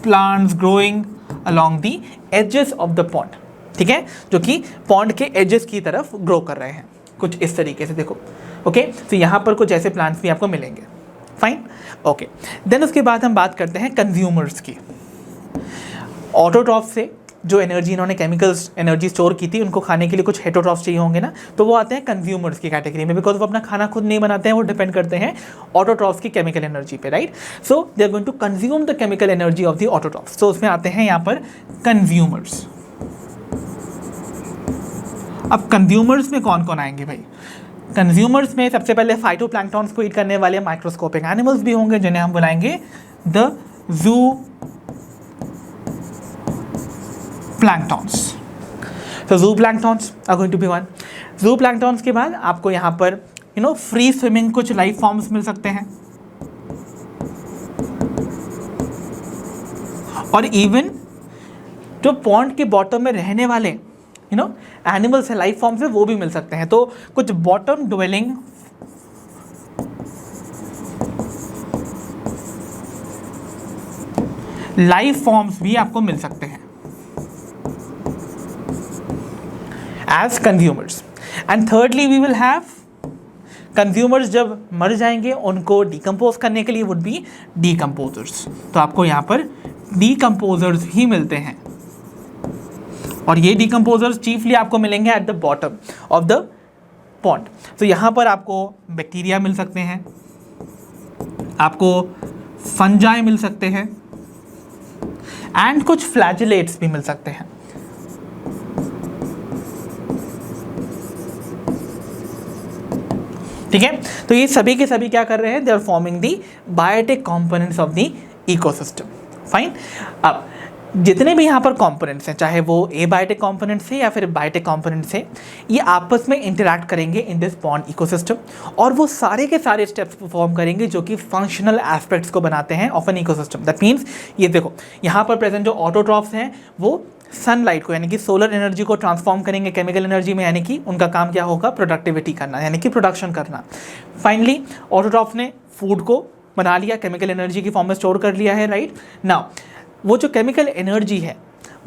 plants growing along the edges of the pond, ठीक है, जो कि पॉन्ड के एजेस की तरफ ग्रो कर रहे हैं कुछ इस तरीके से। देखो ओके, तो यहाँ पर कुछ ऐसे प्लांट्स भी आपको मिलेंगे। Fine, okay. देन उसके बाद हम बात करते हैं कंज्यूमर्स की। ऑटोट्रॉफ से जो एनर्जी इन्होंने केमिकल्स एनर्जी स्टोर की थी, उनको खाने के लिए कुछ हेटरोट्रॉफ्स चाहिए होंगे ना, तो वो आते हैं कंज्यूमर्स की कैटेगरी में, बिकॉज वो अपना खाना खुद नहीं बनाते हैं, वो डिपेंड करते हैं ऑटोट्रॉफ्स की केमिकल एनर्जी पे, right. So they are going to consume the chemical energy of the autotrophs. तो उसमें आते हैं यहाँ पर कंज्यूमर्स। अब कंज्यूमर्स में कौन कौन आएंगे भाई? कंज्यूमर्स में सबसे पहले फाइटोप्लैंक्टन्स को ईट करने वाले माइक्रोस्कोपिक एनिमल्स भी होंगे, जिन्हें हम बुलाएंगे द जू प्लैंक्टन्स। तो zooplanktons are going to be one. Zooplanktons के बाद आपको यहाँ पर फ्री स्विमिंग कुछ लाइफ फॉर्म्स मिल सकते हैं, और इवन जो पॉन्ड के बॉटम में रहने वाले एनिमल्स है, लाइफ फॉर्म्स है, वो भी मिल सकते हैं। तो कुछ बॉटम ड्वेलिंग लाइफ फॉर्म्स भी आपको मिल सकते हैं as consumers. And thirdly we will have consumers, जब मर जाएंगे उनको डिकम्पोज करने के लिए वुड बी डीकम्पोजर्स। तो आपको यहाँ पर डीकम्पोजर्स ही मिलते हैं, और ये डीकम्पोजर्स चीफली आपको मिलेंगे eight the bottom of the pond. तो यहाँ पर आपको बैक्टीरिया मिल सकते हैं, आपको फंजाई मिल सकते हैं, एंड कुछ फ्लैजेलेट्स भी मिल सकते हैं। ठीक है, तो ये सभी के सभी क्या कर रहे हैं? They are forming the biotic components of the ecosystem. Fine, अब जितने भी यहाँ पर कंपोनेंट्स हैं, चाहे वो ए बायोटिक कंपोनेंट्स है या फिर बायोटिक कंपोनेंट्स है, ये आपस में इंटरैक्ट करेंगे इन दिस पॉन्ड इकोसिस्टम, और वो सारे के सारे स्टेप्स परफॉर्म करेंगे जो कि फंक्शनल एस्पेक्ट्स को बनाते हैं of an ecosystem. That means ये देखो यहाँ पर प्रेजेंट जो ऑटोट्रॉफ्स हैं वो सनलाइट को यानी कि सोलर एनर्जी को ट्रांसफॉर्म करेंगे केमिकल एनर्जी में, यानी कि उनका काम क्या होगा? प्रोडक्टिविटी करना, यानी कि प्रोडक्शन करना। फाइनली ऑटोट्रॉफ्स ने फूड को बना लिया, केमिकल एनर्जी की फॉर्म में स्टोर कर लिया है, राइट। नाउ वो जो केमिकल एनर्जी है,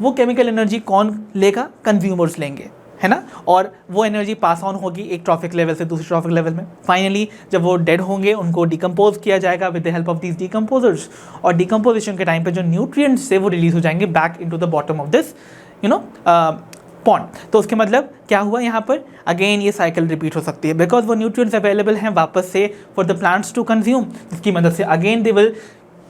वो केमिकल एनर्जी कौन लेगा? कंज्यूमर्स लेंगे, है ना, और वो एनर्जी पास ऑन होगी एक ट्रॉफिक लेवल से दूसरे ट्रॉफिक लेवल में। फाइनली जब वो डेड होंगे उनको डिकम्पोज किया जाएगा with the help of these decomposers, और डिकम्पोजिशन के टाइम पे जो न्यूट्रिएंट्स से वो रिलीज हो जाएंगे back into the bottom of this pond. तो उसके मतलब क्या हुआ यहाँ पर? अगेन ये साइकिल रिपीट हो सकती है, बिकॉज वो न्यूट्रिएंट्स अवेलेबल हैं वापस से for the plants to consume, जिसकी मदद से again they will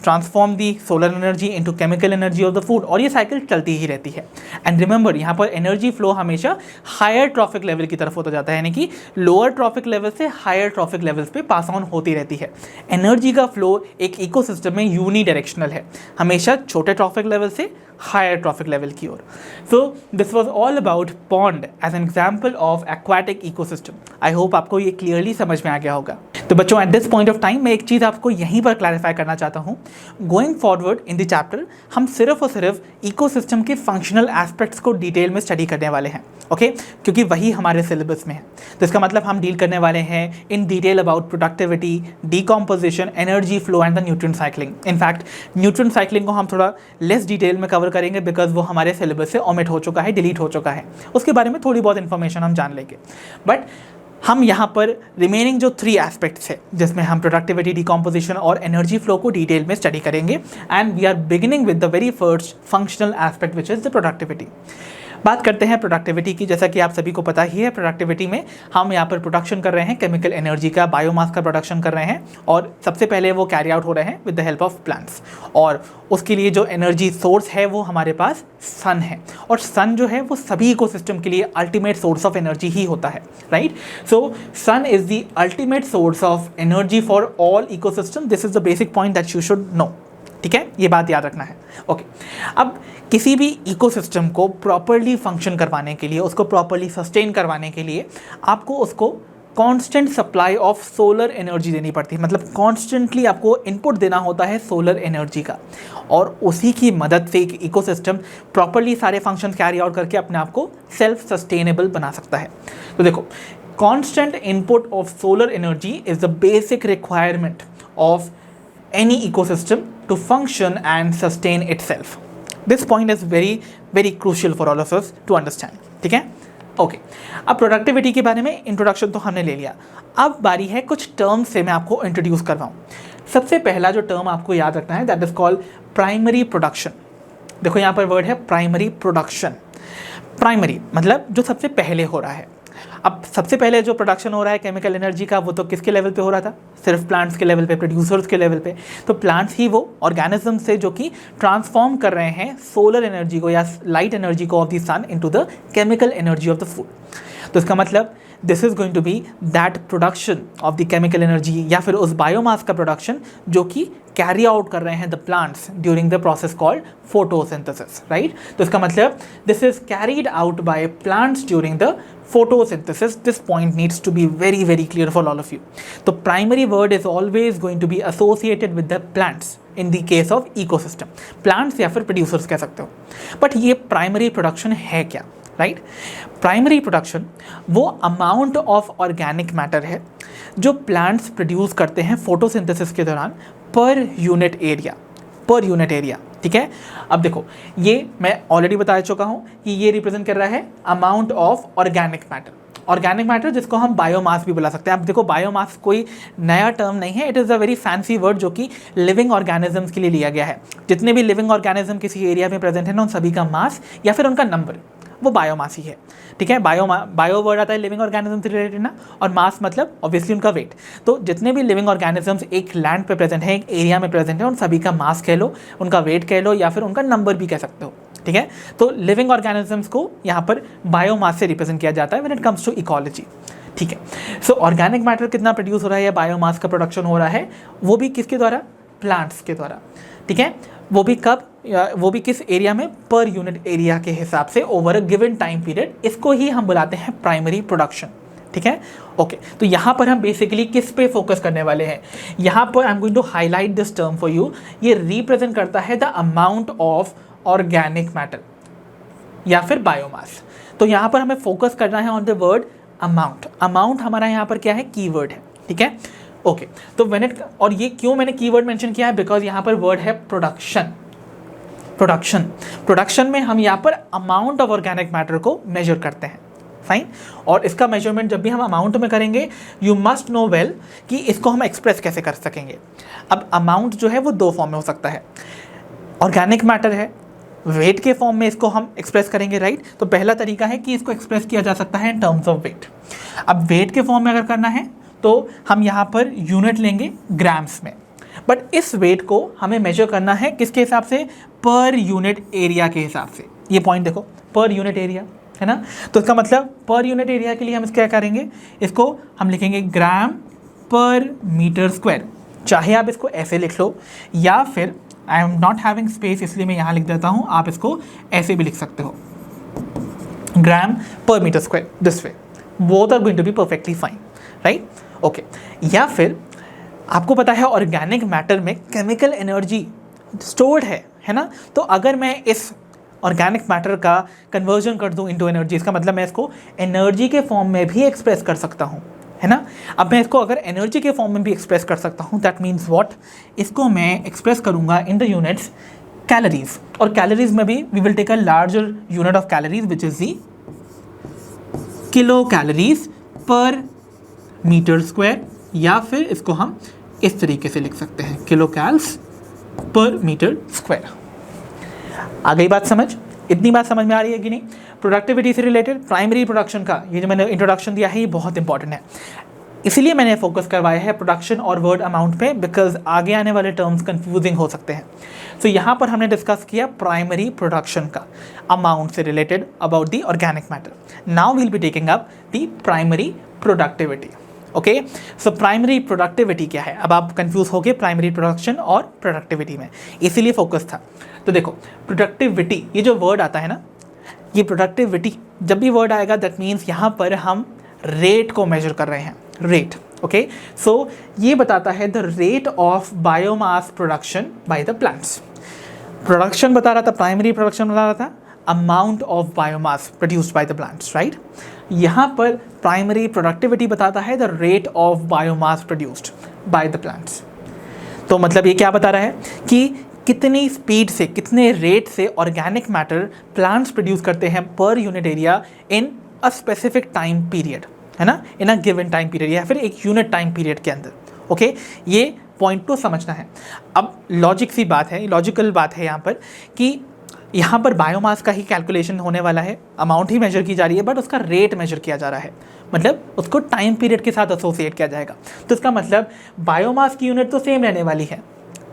transform the solar energy into chemical energy of the food, और ये साइकिल चलती ही रहती है। एंड रिमेंबर यहाँ पर एनर्जी फ्लो हमेशा हायर ट्रॉफिक लेवल की तरफ होता जाता है, यानी कि लोअर ट्रॉफिक लेवल से हायर ट्रॉफिक लेवल्स पे पास ऑन होती रहती है। एनर्जी का फ्लो एक इकोसिस्टम में यूनी डायरेक्शनल है, हमेशा छोटे ट्रॉफिक लेवल से हायर ट्रॉफिक लेवल की ओर। So this was all about pond as an example of aquatic ecosystem. I hope आपको ये क्लियरली समझ में आ गया होगा। तो बच्चों, at this point of time मैं एक चीज़ आपको यहीं पर क्लैरिफाई करना चाहता हूँ। Going forward in the chapter हम सिर्फ और सिर्फ इकोसिस्टम के फंक्शनल एस्पेक्ट्स को डिटेल में स्टडी करने वाले हैं, ओके क्योंकि वही हमारे सिलेबस में है। तो इसका मतलब हम डील करने वाले हैं in detail about productivity, decomposition, energy flow and the nutrient cycling. In fact nutrient cycling को हम थोड़ा लेस डिटेल में कवर करेंगे बिकॉज वो हमारे सिलेबस से ओमिट हो चुका है, डिलीट हो चुका है। उसके बारे में थोड़ी बहुत इन्फॉर्मेशन हम जान लेंगे, बट हम यहाँ पर रिमेनिंग जो 3 एस्पेक्ट्स है जिसमें हम प्रोडक्टिविटी, डीकॉम्पोजिशन और एनर्जी फ्लो को डिटेल में स्टडी करेंगे। And we are beginning with the very first functional aspect which is the productivity. बात करते हैं प्रोडक्टिविटी की। जैसा कि आप सभी को पता ही है, प्रोडक्टिविटी में हम यहाँ पर प्रोडक्शन कर रहे हैं केमिकल एनर्जी का, बायोमास का प्रोडक्शन कर रहे हैं, और सबसे पहले वो कैरी आउट हो रहे हैं with the help of plants. और उसके लिए जो एनर्जी सोर्स है वो हमारे पास सन है, और सन जो है वो सभी इकोसिस्टम के लिए अल्टीमेट सोर्स ऑफ एनर्जी ही होता है, राइट। So sun is the ultimate source of energy for all ecosystem. This is the basic point that you should know, ठीक है, ये बात याद रखना है, ओके। अब किसी भी इकोसिस्टम को प्रॉपरली फंक्शन करवाने के लिए, उसको प्रॉपरली सस्टेन करवाने के लिए आपको उसको constant supply of solar energy देनी पड़ती है। मतलब कॉन्स्टेंटली आपको इनपुट देना होता है सोलर एनर्जी का, और उसी की मदद से एक इकोसिस्टम प्रॉपरली सारे फंक्शंस कैरी आउट करके अपने आप को सेल्फ सस्टेनेबल बना सकता है। तो देखो, constant input of solar energy is the basic requirement of any ecosystem to function and sustain itself. This point is very very crucial for all of us to understand, ठीक है, ओके। अब प्रोडक्टिविटी के बारे में इंट्रोडक्शन तो हमने ले लिया, अब बारी है कुछ टर्म्स से मैं आपको इंट्रोड्यूस करवाऊँ। सबसे पहला जो टर्म आपको याद रखना है that is called primary production. देखो यहाँ पर वर्ड है प्राइमरी प्रोडक्शन। प्राइमरी मतलब जो सबसे पहले हो रहा है। अब सबसे पहले जो प्रोडक्शन हो रहा है केमिकल एनर्जी का, वो तो किसके लेवल पे हो रहा था? सिर्फ प्लांट्स के लेवल पे, प्रोड्यूसर्स के लेवल पे। तो प्लांट्स ही वो ऑर्गेनिज्म से जो कि ट्रांसफॉर्म कर रहे हैं सोलर एनर्जी को या लाइट एनर्जी को of the sun into the chemical energy of the food. तो इसका मतलब this is going to be that production of the chemical energy या फिर उस बायोमास का प्रोडक्शन जो कि कैरी आउट कर रहे हैं the plants during the process called photosynthesis, right. तो इसका मतलब this is carried out by plants during the photosynthesis. This point needs to be very very clear for all of you. So primary word is always going to be associated with the plants in the case of ecosystem. Plants या फिर producers कह सकते हो। But ये primary production है क्या, right? Primary production वो amount of organic matter है जो plants produce करते हैं photosynthesis के दौरान per unit area, ठीक है। अब देखो, ये मैं ऑलरेडी बता चुका हूँ कि ये रिप्रेजेंट कर रहा है अमाउंट ऑफ ऑर्गेनिक मैटर जिसको हम बायोमास भी बुला सकते हैं। अब देखो, बायोमास कोई नया टर्म नहीं है, it is a very fancy word जो कि लिविंग ऑर्गेनिजम्स के लिए लिया गया है। जितने भी लिविंग ऑर्गेनिज्म किसी एरिया में प्रेजेंट है ना, उन सभी का मास या फिर उनका नंबर वो बायोमास ही है, ठीक है। बायो वर्ड आता है लिविंग ऑर्गेनिज्म से रिलेटेड ना, और मास मतलब ऑब्वियसली उनका वेट। तो जितने भी लिविंग ऑर्गेनिजम्स एक लैंड पे प्रेजेंट है, एक एरिया में प्रेजेंट है, उन सभी का मास कह लो, उनका वेट कह लो, या फिर उनका नंबर भी कह सकते हो, ठीक है। तो लिविंग ऑर्गेनिजम्स को यहाँ पर बायोमास से रिप्रेजेंट किया जाता है when it comes to ecology, ठीक है। सो ऑर्गेनिक मैटर कितना प्रोड्यूस हो रहा है या बायोमास का प्रोडक्शन हो रहा है, वो भी किसके द्वारा? प्लांट्स के द्वारा, ठीक है। वो भी कब? वो भी किस एरिया में? पर यूनिट एरिया के हिसाब से over a given time period. इसको ही हम बुलाते हैं प्राइमरी प्रोडक्शन, ठीक है, ओके। तो यहाँ पर हम बेसिकली किस पे फोकस करने वाले हैं? यहाँ पर I am going to highlight this term for you. ये रिप्रेजेंट करता है the amount of organic matter या फिर बायोमास। तो यहाँ पर हमें फोकस करना है on the word amount. Amount हमारा यहाँ पर क्या है? कीवर्ड है, ठीक है, ओके। तो व्हेन इट, और ये क्यों मैंने कीवर्ड मेंशन किया है? बिकॉज यहाँ पर वर्ड है प्रोडक्शन में हम यहाँ पर अमाउंट ऑफ ऑर्गेनिक मैटर को मेजर करते हैं, फाइन। और इसका मेजरमेंट जब भी हम अमाउंट में करेंगे, यू मस्ट नो वेल कि इसको हम एक्सप्रेस कैसे कर सकेंगे। अब अमाउंट जो है वो 2 फॉर्म में हो सकता है। ऑर्गेनिक मैटर है, वेट के फॉर्म में इसको हम एक्सप्रेस करेंगे, राइट। तो पहला तरीका है कि इसको एक्सप्रेस किया जा सकता है इन टर्म्स ऑफ वेट। अब वेट के फॉर्म में अगर करना है तो हम यहाँ पर यूनिट लेंगे ग्राम्स में। बट इस वेट को हमें मेजर करना है किसके हिसाब से, पर यूनिट एरिया के हिसाब से। ये पॉइंट देखो, पर यूनिट एरिया है ना, तो इसका मतलब पर यूनिट एरिया के लिए हम क्या करेंगे, इसको हम लिखेंगे ग्राम पर मीटर स्क्वायर। चाहे आप इसको ऐसे लिख लो या फिर I am not having space इसलिए मैं यहाँ लिख देता हूँ, आप इसको ऐसे भी लिख सकते हो, gram per metre square, this way, both are going to be perfectly fine, right, okay. या फिर आपको पता है ऑर्गेनिक मैटर में केमिकल एनर्जी स्टोर्ड है ना, तो अगर मैं इस ऑर्गेनिक मैटर का कन्वर्जन कर दूं इनटू एनर्जी, इसका मतलब मैं इसको एनर्जी के फॉर्म में भी एक्सप्रेस कर सकता हूं, है ना। अब मैं इसको अगर एनर्जी के फॉर्म में भी एक्सप्रेस कर सकता हूं, दैट मीन्स व्हाट, इसको मैं एक्सप्रेस करूंगा इन द यूनिट्स कैलोरीज, और कैलोरीज में भी we will take a larger unit of calories which is the kilo calories per metre square, या फिर इसको हम इस तरीके से लिख सकते हैं, किलो कैल्स पर मीटर स्क्वायर। आ गई बात समझ, इतनी बात समझ में आ रही है कि नहीं। प्रोडक्टिविटी से रिलेटेड प्राइमरी प्रोडक्शन का ये जो मैंने इंट्रोडक्शन दिया है ये बहुत इंपॉर्टेंट है, इसीलिए मैंने फोकस करवाया है प्रोडक्शन और वर्ड अमाउंट पे, बिकॉज आगे आने वाले टर्म्स कंफ्यूजिंग हो सकते हैं। तो यहाँ पर हमने डिस्कस किया प्राइमरी प्रोडक्शन का अमाउंट से related about the organic matter. Now we'll be taking up the primary productivity. Okay, so primary productivity क्या है, अब आप कंफ्यूज हो गए प्राइमरी प्रोडक्शन और प्रोडक्टिविटी में, इसीलिए फोकस था। तो देखो प्रोडक्टिविटी, ये जो वर्ड आता है ना, ये प्रोडक्टिविटी जब भी वर्ड आएगा दैट मीन्स यहाँ पर हम रेट को मेजर कर रहे हैं, रेट। ओके, सो ये बताता है the rate of biomass production by the plants. Production बता रहा था, प्राइमरी प्रोडक्शन बता रहा था, amount of biomass produced by the plants, right. यहाँ पर प्राइमरी प्रोडक्टिविटी बताता है the rate of biomass produced by the plants. तो मतलब ये क्या बता रहा है कि कितनी स्पीड से, कितने रेट से ऑर्गेनिक मैटर प्लांट्स प्रोड्यूस करते हैं per unit area in a specific time period, है ना, इन अ गिवन टाइम पीरियड या फिर एक यूनिट टाइम पीरियड के अंदर। ओके, ये पॉइंट तो समझना है। अब लॉजिक सी बात है, लॉजिकल बात है यहाँ पर कि यहाँ पर बायोमास का ही कैलकुलेशन होने वाला है, अमाउंट ही मेजर की जा रही है, बट उसका रेट मेजर किया जा रहा है, मतलब उसको टाइम पीरियड के साथ एसोसिएट किया जाएगा। तो इसका मतलब बायोमास की यूनिट तो सेम रहने वाली है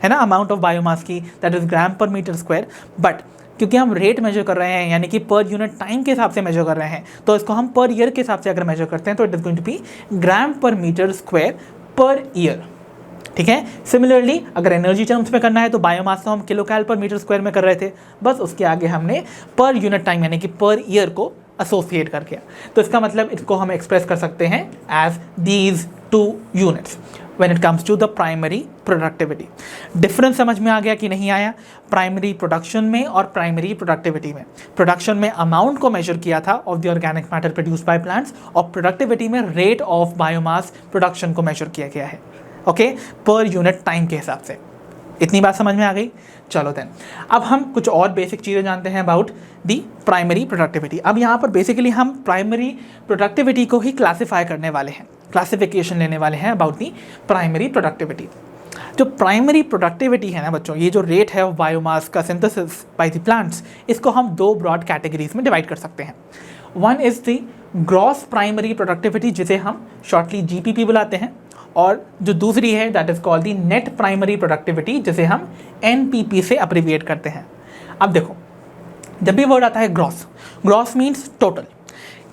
ना, अमाउंट ऑफ बायोमास की, that is gram per metre square, but क्योंकि हम रेट मेजर कर रहे हैं यानी कि पर यूनिट टाइम के हिसाब से मेजर कर रहे हैं, तो इसको हम पर ईयर के हिसाब से अगर मेजर करते हैं तो it is going to be gram per metre square per year, ठीक है। सिमिलरली अगर एनर्जी टर्म्स में करना है तो बायोमास तो हम किलो कैल पर मीटर स्क्वायर में कर रहे थे, बस उसके आगे हमने पर यूनिट टाइम यानी कि पर ईयर को एसोसिएट कर किया। तो इसका मतलब इसको हम एक्सप्रेस कर सकते हैं as these two units when it comes to the primary productivity. Difference समझ में आ गया कि नहीं आया प्राइमरी प्रोडक्शन में और प्राइमरी प्रोडक्टिविटी में? प्रोडक्शन में अमाउंट को मेजर किया था of the organic matter produced by plants, और प्रोडक्टिविटी में रेट ऑफ बायोमास प्रोडक्शन को मेजर किया गया है, ओके, पर यूनिट टाइम के हिसाब से। इतनी बात समझ में आ गई? चलो देन अब हम कुछ और बेसिक चीज़ें जानते हैं अबाउट दी प्राइमरी प्रोडक्टिविटी। अब यहाँ पर बेसिकली हम प्राइमरी प्रोडक्टिविटी को ही क्लासिफाई करने वाले हैं, क्लासिफिकेशन लेने वाले हैं अबाउट दी प्राइमरी प्रोडक्टिविटी। जो प्राइमरी प्रोडक्टिविटी है ना बच्चों, ये जो रेट है ऑफ बायोमास का सिंथेसिस बाय द प्लांट्स, इसको हम दो ब्रॉड कैटेगरीज में डिवाइड कर सकते हैं। One is the gross primary productivity, जिसे हम शॉर्टली जीपीपी बुलाते हैं, और जो दूसरी है that is called the net primary productivity, जिसे हम एनपीपी से अब्रिविएट करते हैं। अब देखो जब भी वर्ड आता है ग्रॉस, ग्रॉस मीन्स टोटल,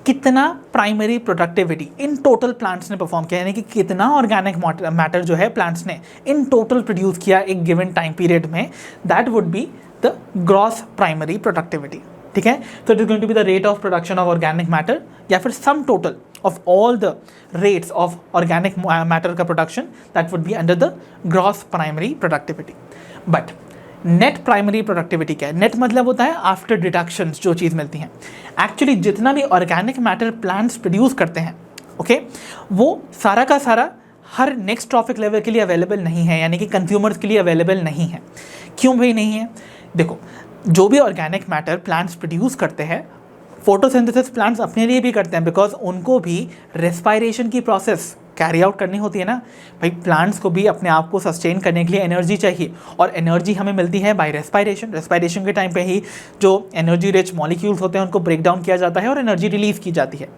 कितना primary productivity in total plants ने परफॉर्म किया, यानी कि कितना ऑर्गेनिक मैटर जो है प्लांट्स ने इन टोटल प्रोड्यूस किया एक गिवन टाइम पीरियड में, that would be the gross primary productivity, ठीक है। तो it is going to be the rate of production of organic matter या फिर sum total of all the rates of organic matter का production, that would be under the gross primary productivity. But net primary productivity क्या है? net मतलब होता है after deductions जो चीज़ मिलती हैं। Actually जितना भी organic matter plants produce करते हैं, okay, वो सारा का सारा हर नेक्स्ट ट्रॉफिक लेवल के लिए अवेलेबल नहीं है, यानी कि कंज्यूमर्स के लिए अवेलेबल नहीं है। क्यों भाई नहीं है? देखो जो भी ऑर्गेनिक मैटर प्लांट्स प्रोड्यूस करते हैं, फोटोसिंथेसिस प्लांट्स अपने लिए भी करते हैं, बिकॉज उनको भी रेस्पायरेशन की प्रोसेस कैरी आउट करनी होती है ना भाई, प्लांट्स को भी अपने आप को सस्टेन करने के लिए एनर्जी चाहिए, और एनर्जी हमें मिलती है बाय रेस्पायरेशन। रेस्पायरेशन के टाइम पे ही जो एनर्जी रिच मॉलिक्यूल्स होते हैं उनको ब्रेक डाउन किया जाता है और एनर्जी रिलीज की जाती है।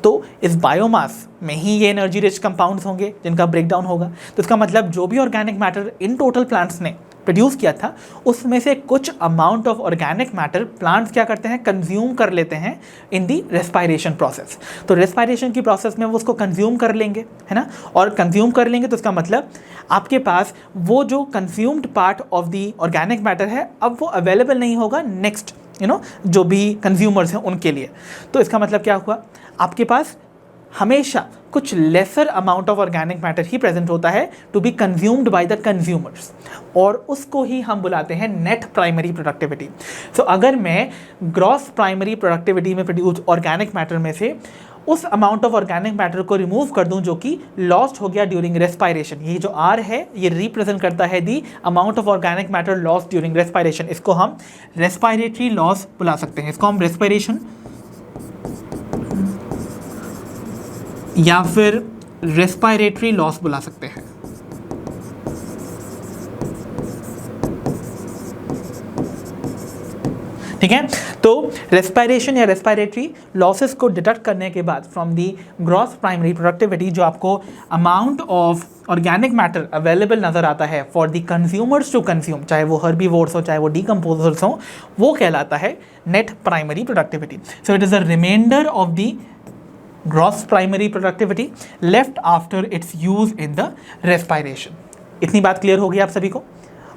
तो इस बायोमास में ही ये एनर्जी रिच कंपाउंड्स होंगे जिनका ब्रेक डाउन होगा। तो इसका मतलब जो भी organic matter in total plants ने प्रोड्यूस किया था उसमें से कुछ amount of organic matter plants क्या करते हैं, कंज्यूम कर लेते हैं इन दी रेस्पायरेशन प्रोसेस। तो रेस्पायरेशन की प्रोसेस में वो उसको कंज्यूम कर लेंगे, है ना, और कंज्यूम कर लेंगे तो इसका मतलब आपके पास वो जो consumed part of the organic matter है अब वो अवेलेबल नहीं होगा नेक्स्ट जो भी कंज्यूमर्स हैं उनके लिए। तो इसका मतलब क्या हुआ, आपके पास हमेशा कुछ lesser amount of organic matter ही प्रेजेंट होता है to be consumed by the consumers, और उसको ही हम बुलाते हैं नेट प्राइमरी प्रोडक्टिविटी। सो अगर मैं ग्रॉस प्राइमरी प्रोडक्टिविटी में प्रोड्यूस ऑर्गेनिक मैटर में से उस अमाउंट ऑफ ऑर्गेनिक मैटर को रिमूव कर दूं जो कि लॉस्ट हो गया ड्यूरिंग रेस्पायरेशन, ये जो आर है ये रिप्रेजेंट करता है the amount of organic matter lost during respiration, इसको हम रेस्पायरेटरी लॉस बुला सकते हैं, इसको हम रेस्पायरेशन या फिर रेस्पायरेटरी लॉस बुला सकते हैं। ठीक है, तो रेस्पायरेशन या रेस्पायरेटरी लॉसेस को डिडक्ट करने के बाद from the gross primary productivity जो आपको amount of organic matter available नजर आता है for the consumers to consume, चाहे वो हर्बीवोर्स हो चाहे वो डीकम्पोजर्स हो, वो कहलाता है net primary productivity. So it is the reminder of the gross primary productivity left after its use in the respiration। इतनी बात क्लियर हो गई आप सभी को?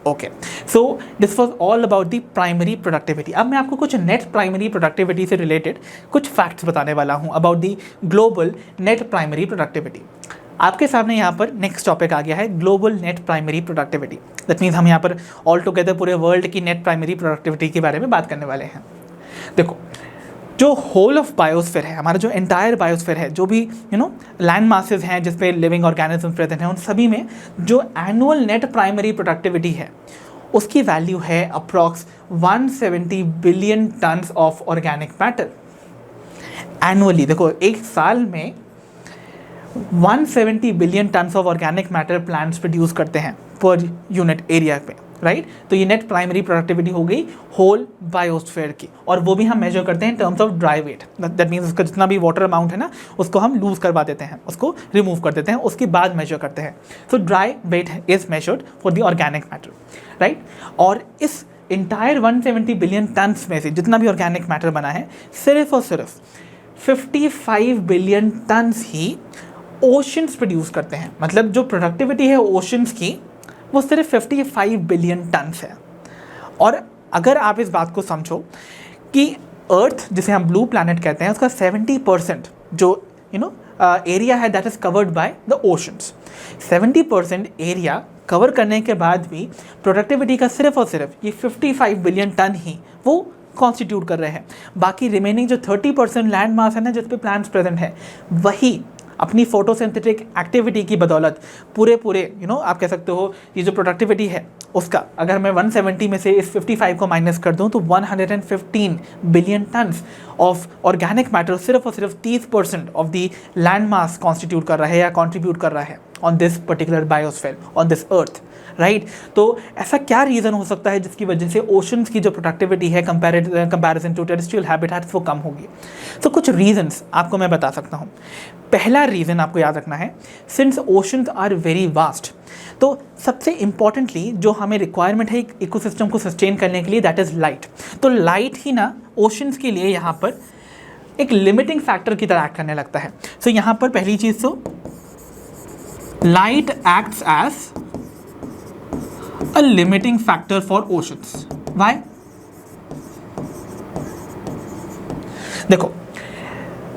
Okay, so this was all about the primary productivity. अब मैं आपको कुछ नेट प्राइमरी प्रोडक्टिविटी से रिलेटेड कुछ फैक्ट्स बताने वाला हूँ about the global net primary productivity. आपके सामने यहाँ पर नेक्स्ट टॉपिक आ गया है global net primary productivity. That means हम यहाँ पर ऑल टुगेदर पूरे वर्ल्ड की नेट प्राइमरी प्रोडक्टिविटी के बारे में बात करने वाले हैं। देखो, जो होल ऑफ बायोस्फीयर है, हमारा जो एंटायर बायोस्फीयर है, जो भी लैंड मासेस हैं जिस पे लिविंग ऑर्गेनिज्म प्रेजेंट हैं, उन सभी में जो एनुअल नेट प्राइमरी प्रोडक्टिविटी है उसकी वैल्यू है approx 170 billion tons of organic matter annually. देखो, एक साल में 170 billion tons of organic matter plants produce करते हैं पर यूनिट एरिया पे, राइट। तो ये नेट प्राइमरी प्रोडक्टिविटी हो गई होल बायोस्फीयर की, और वो भी हम मेजर करते हैं in terms of dry weight. That means उसका जितना भी वाटर अमाउंट है ना उसको हम लूज करवा देते हैं, उसको रिमूव कर देते हैं, उसके बाद मेजर करते हैं। So dry weight is measured for the organic matter, right. और इस इंटायर 170 बिलियन टन्स में से जितना भी ऑर्गेनिक मैटर बना है सिर्फ और सिर्फ 55 बिलियन टन्स ही ओशंस प्रोड्यूस करते हैं। मतलब जो प्रोडक्टिविटी है ओशंस की वो सिर्फ 55 बिलियन टन्स है। और अगर आप इस बात को समझो कि अर्थ जिसे हम ब्लू प्लैनेट कहते हैं उसका 70% जो एरिया है that is covered by the oceans, 70% area cover करने के बाद भी प्रोडक्टिविटी का सिर्फ और सिर्फ ये 55 बिलियन टन ही वो कॉन्स्टिट्यूट कर रहे हैं। बाकी रिमेनिंग जो 30% लैंड मास है ना जिस पे प्लांट्स प्रेजेंट है, वही अपनी फोटोसिंथेटिक एक्टिविटी की बदौलत पूरे आप कह सकते हो ये जो प्रोडक्टिविटी है उसका, अगर मैं 170 में से इस 55 को माइनस कर दूं तो 115 billion tons of organic matter सिर्फ और सिर्फ 30% of the land mass constitute कर रहा है या कॉन्ट्रीब्यूट कर रहा है on this particular biosphere, on this earth, right. तो ऐसा क्या रीज़न हो सकता है जिसकी वजह से ओशंस की जो प्रोडक्टिविटी है कंपैरिजन टू टेरेस्ट्रियल हैबिटेट्स वो कम होगी? तो कुछ रीजंस आपको मैं बता सकता हूँ। पहला रीज़न आपको याद रखना है, since oceans are very vast, तो सबसे इंपॉर्टेंटली जो हमें रिक्वायरमेंट है एक इकोसिस्टम को सस्टेन करने के लिए दैट इज़ लाइट। तो लाइट ही ना ओशंस के लिए यहाँ पर एक लिमिटिंग फैक्टर की तरह एक्ट करने लगता है। सो यहाँ पर पहली चीज़ तो light acts as a limiting factor for oceans. Why? देखो,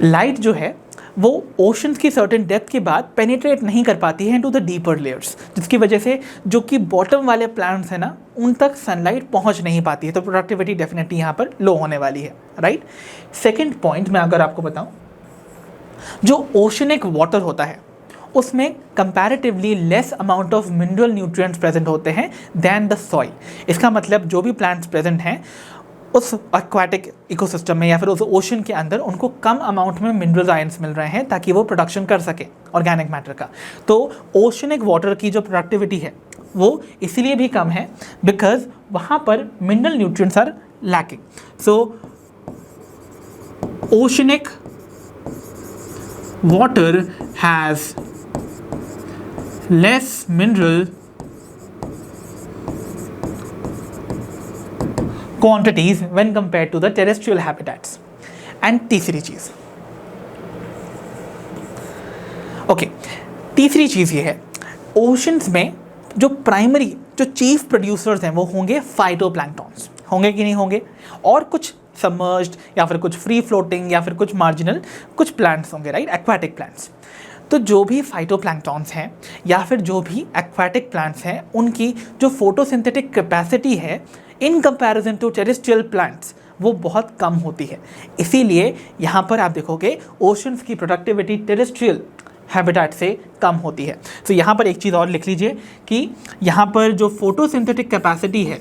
लाइट जो है वो ओशंस की सर्टेन डेप्थ के बाद पेनिट्रेट नहीं कर पाती है इनटू द डीपर लेयर्स, जिसकी वजह से जो कि बॉटम वाले प्लांट्स है ना उन तक सनलाइट पहुंच नहीं पाती है। तो प्रोडक्टिविटी डेफिनेटली यहाँ पर लो होने वाली है, राइट। सेकेंड पॉइंट मैं अगर आपको बताऊं, जो ओशनिक वाटर होता है उसमें comparatively less amount of mineral nutrients present होते हैं दैन द सॉइल। इसका मतलब जो भी प्लांट्स प्रेजेंट हैं उस एक्वाटिक इकोसिस्टम में या फिर उस ओशन के अंदर उनको कम अमाउंट में मिनरल आयंस मिल रहे हैं ताकि वो प्रोडक्शन कर सके ऑर्गेनिक मैटर का। तो ओशनिक वाटर की जो प्रोडक्टिविटी है वो इसीलिए भी कम है बिकॉज वहाँ पर mineral nutrients are lacking. So oceanic water has less mineral quantities when compared to the terrestrial habitats। and तीसरी चीज़, ओके, तीसरी चीज़ ये है ओशंस में जो प्राइमरी जो चीफ प्रोड्यूसर्स हैं वो होंगे फाइटोप्लैंक्टॉन्स, होंगे कि नहीं होंगे, और कुछ सबमर्ज्ड या फिर कुछ फ्री फ्लोटिंग या फिर कुछ मार्जिनल कुछ प्लांट्स होंगे, राइट, एक्वाटिक प्लांट्स। तो जो भी फाइटोप्लैंक्टॉन्स हैं या फिर जो भी एक्वाटिक प्लांट्स हैं उनकी जो फोटोसिंथेटिक कैपेसिटी है in comparison to terrestrial plants वो बहुत कम होती है। इसीलिए यहाँ पर आप देखोगे ओशंस की प्रोडक्टिविटी टेरेस्ट्रियल हैबिटेट से कम होती है। तो यहाँ पर एक चीज़ और लिख लीजिए कि यहाँ पर जो फोटोसिंथेटिक कैपेसिटी है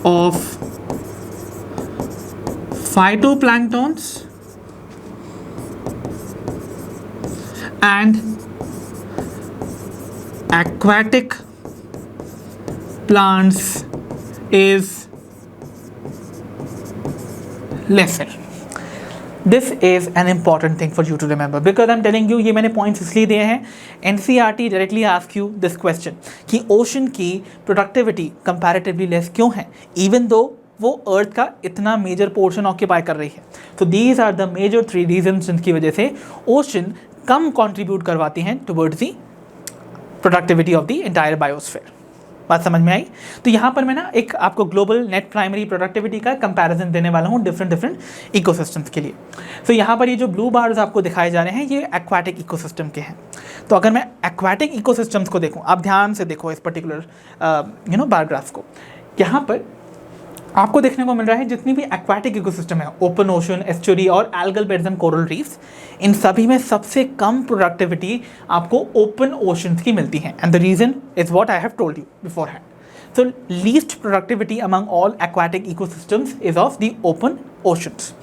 of phytoplanktons and aquatic plants is lesser। This is an important thing for you to remember because I'm telling you, ये मैंने points इसलिए दिए हैं, NCERT directly ask you this question कि ocean की productivity comparatively less क्यों है even though वो अर्थ का इतना मेजर पोर्शन ऑक्यूपाई कर रही है। तो these are the major 3 reasons जिनकी वजह से ओशन कम कंट्रीब्यूट करवाती हैं towards the productivity of the entire biosphere. बात समझ में आई? तो यहाँ पर मैं ना एक आपको ग्लोबल नेट प्राइमरी प्रोडक्टिविटी का कंपैरिजन देने वाला हूँ डिफरेंट इकोसिस्टम्स के लिए। तो यहाँ पर ये जो ब्लू बार्स आपको दिखाए जा रहे हैं ये एक्वाटिक इकोसिस्टम के हैं। तो अगर मैं एक्वाटिक इकोसिस्टम्स को देखूँ, आप ध्यान से देखो इस पर्टिकुलर बार ग्राफ को, यहाँ पर आपको देखने को मिल रहा है जितनी भी एक्वाटिक इकोसिस्टम है, ओपन ओशन, एस्चुरी और algal beds and coral reefs, इन सभी में सबसे कम प्रोडक्टिविटी आपको ओपन ओशंस की मिलती है। And the reason is what I have told you beforehand. So least productivity among all aquatic ecosystems is of the open oceans.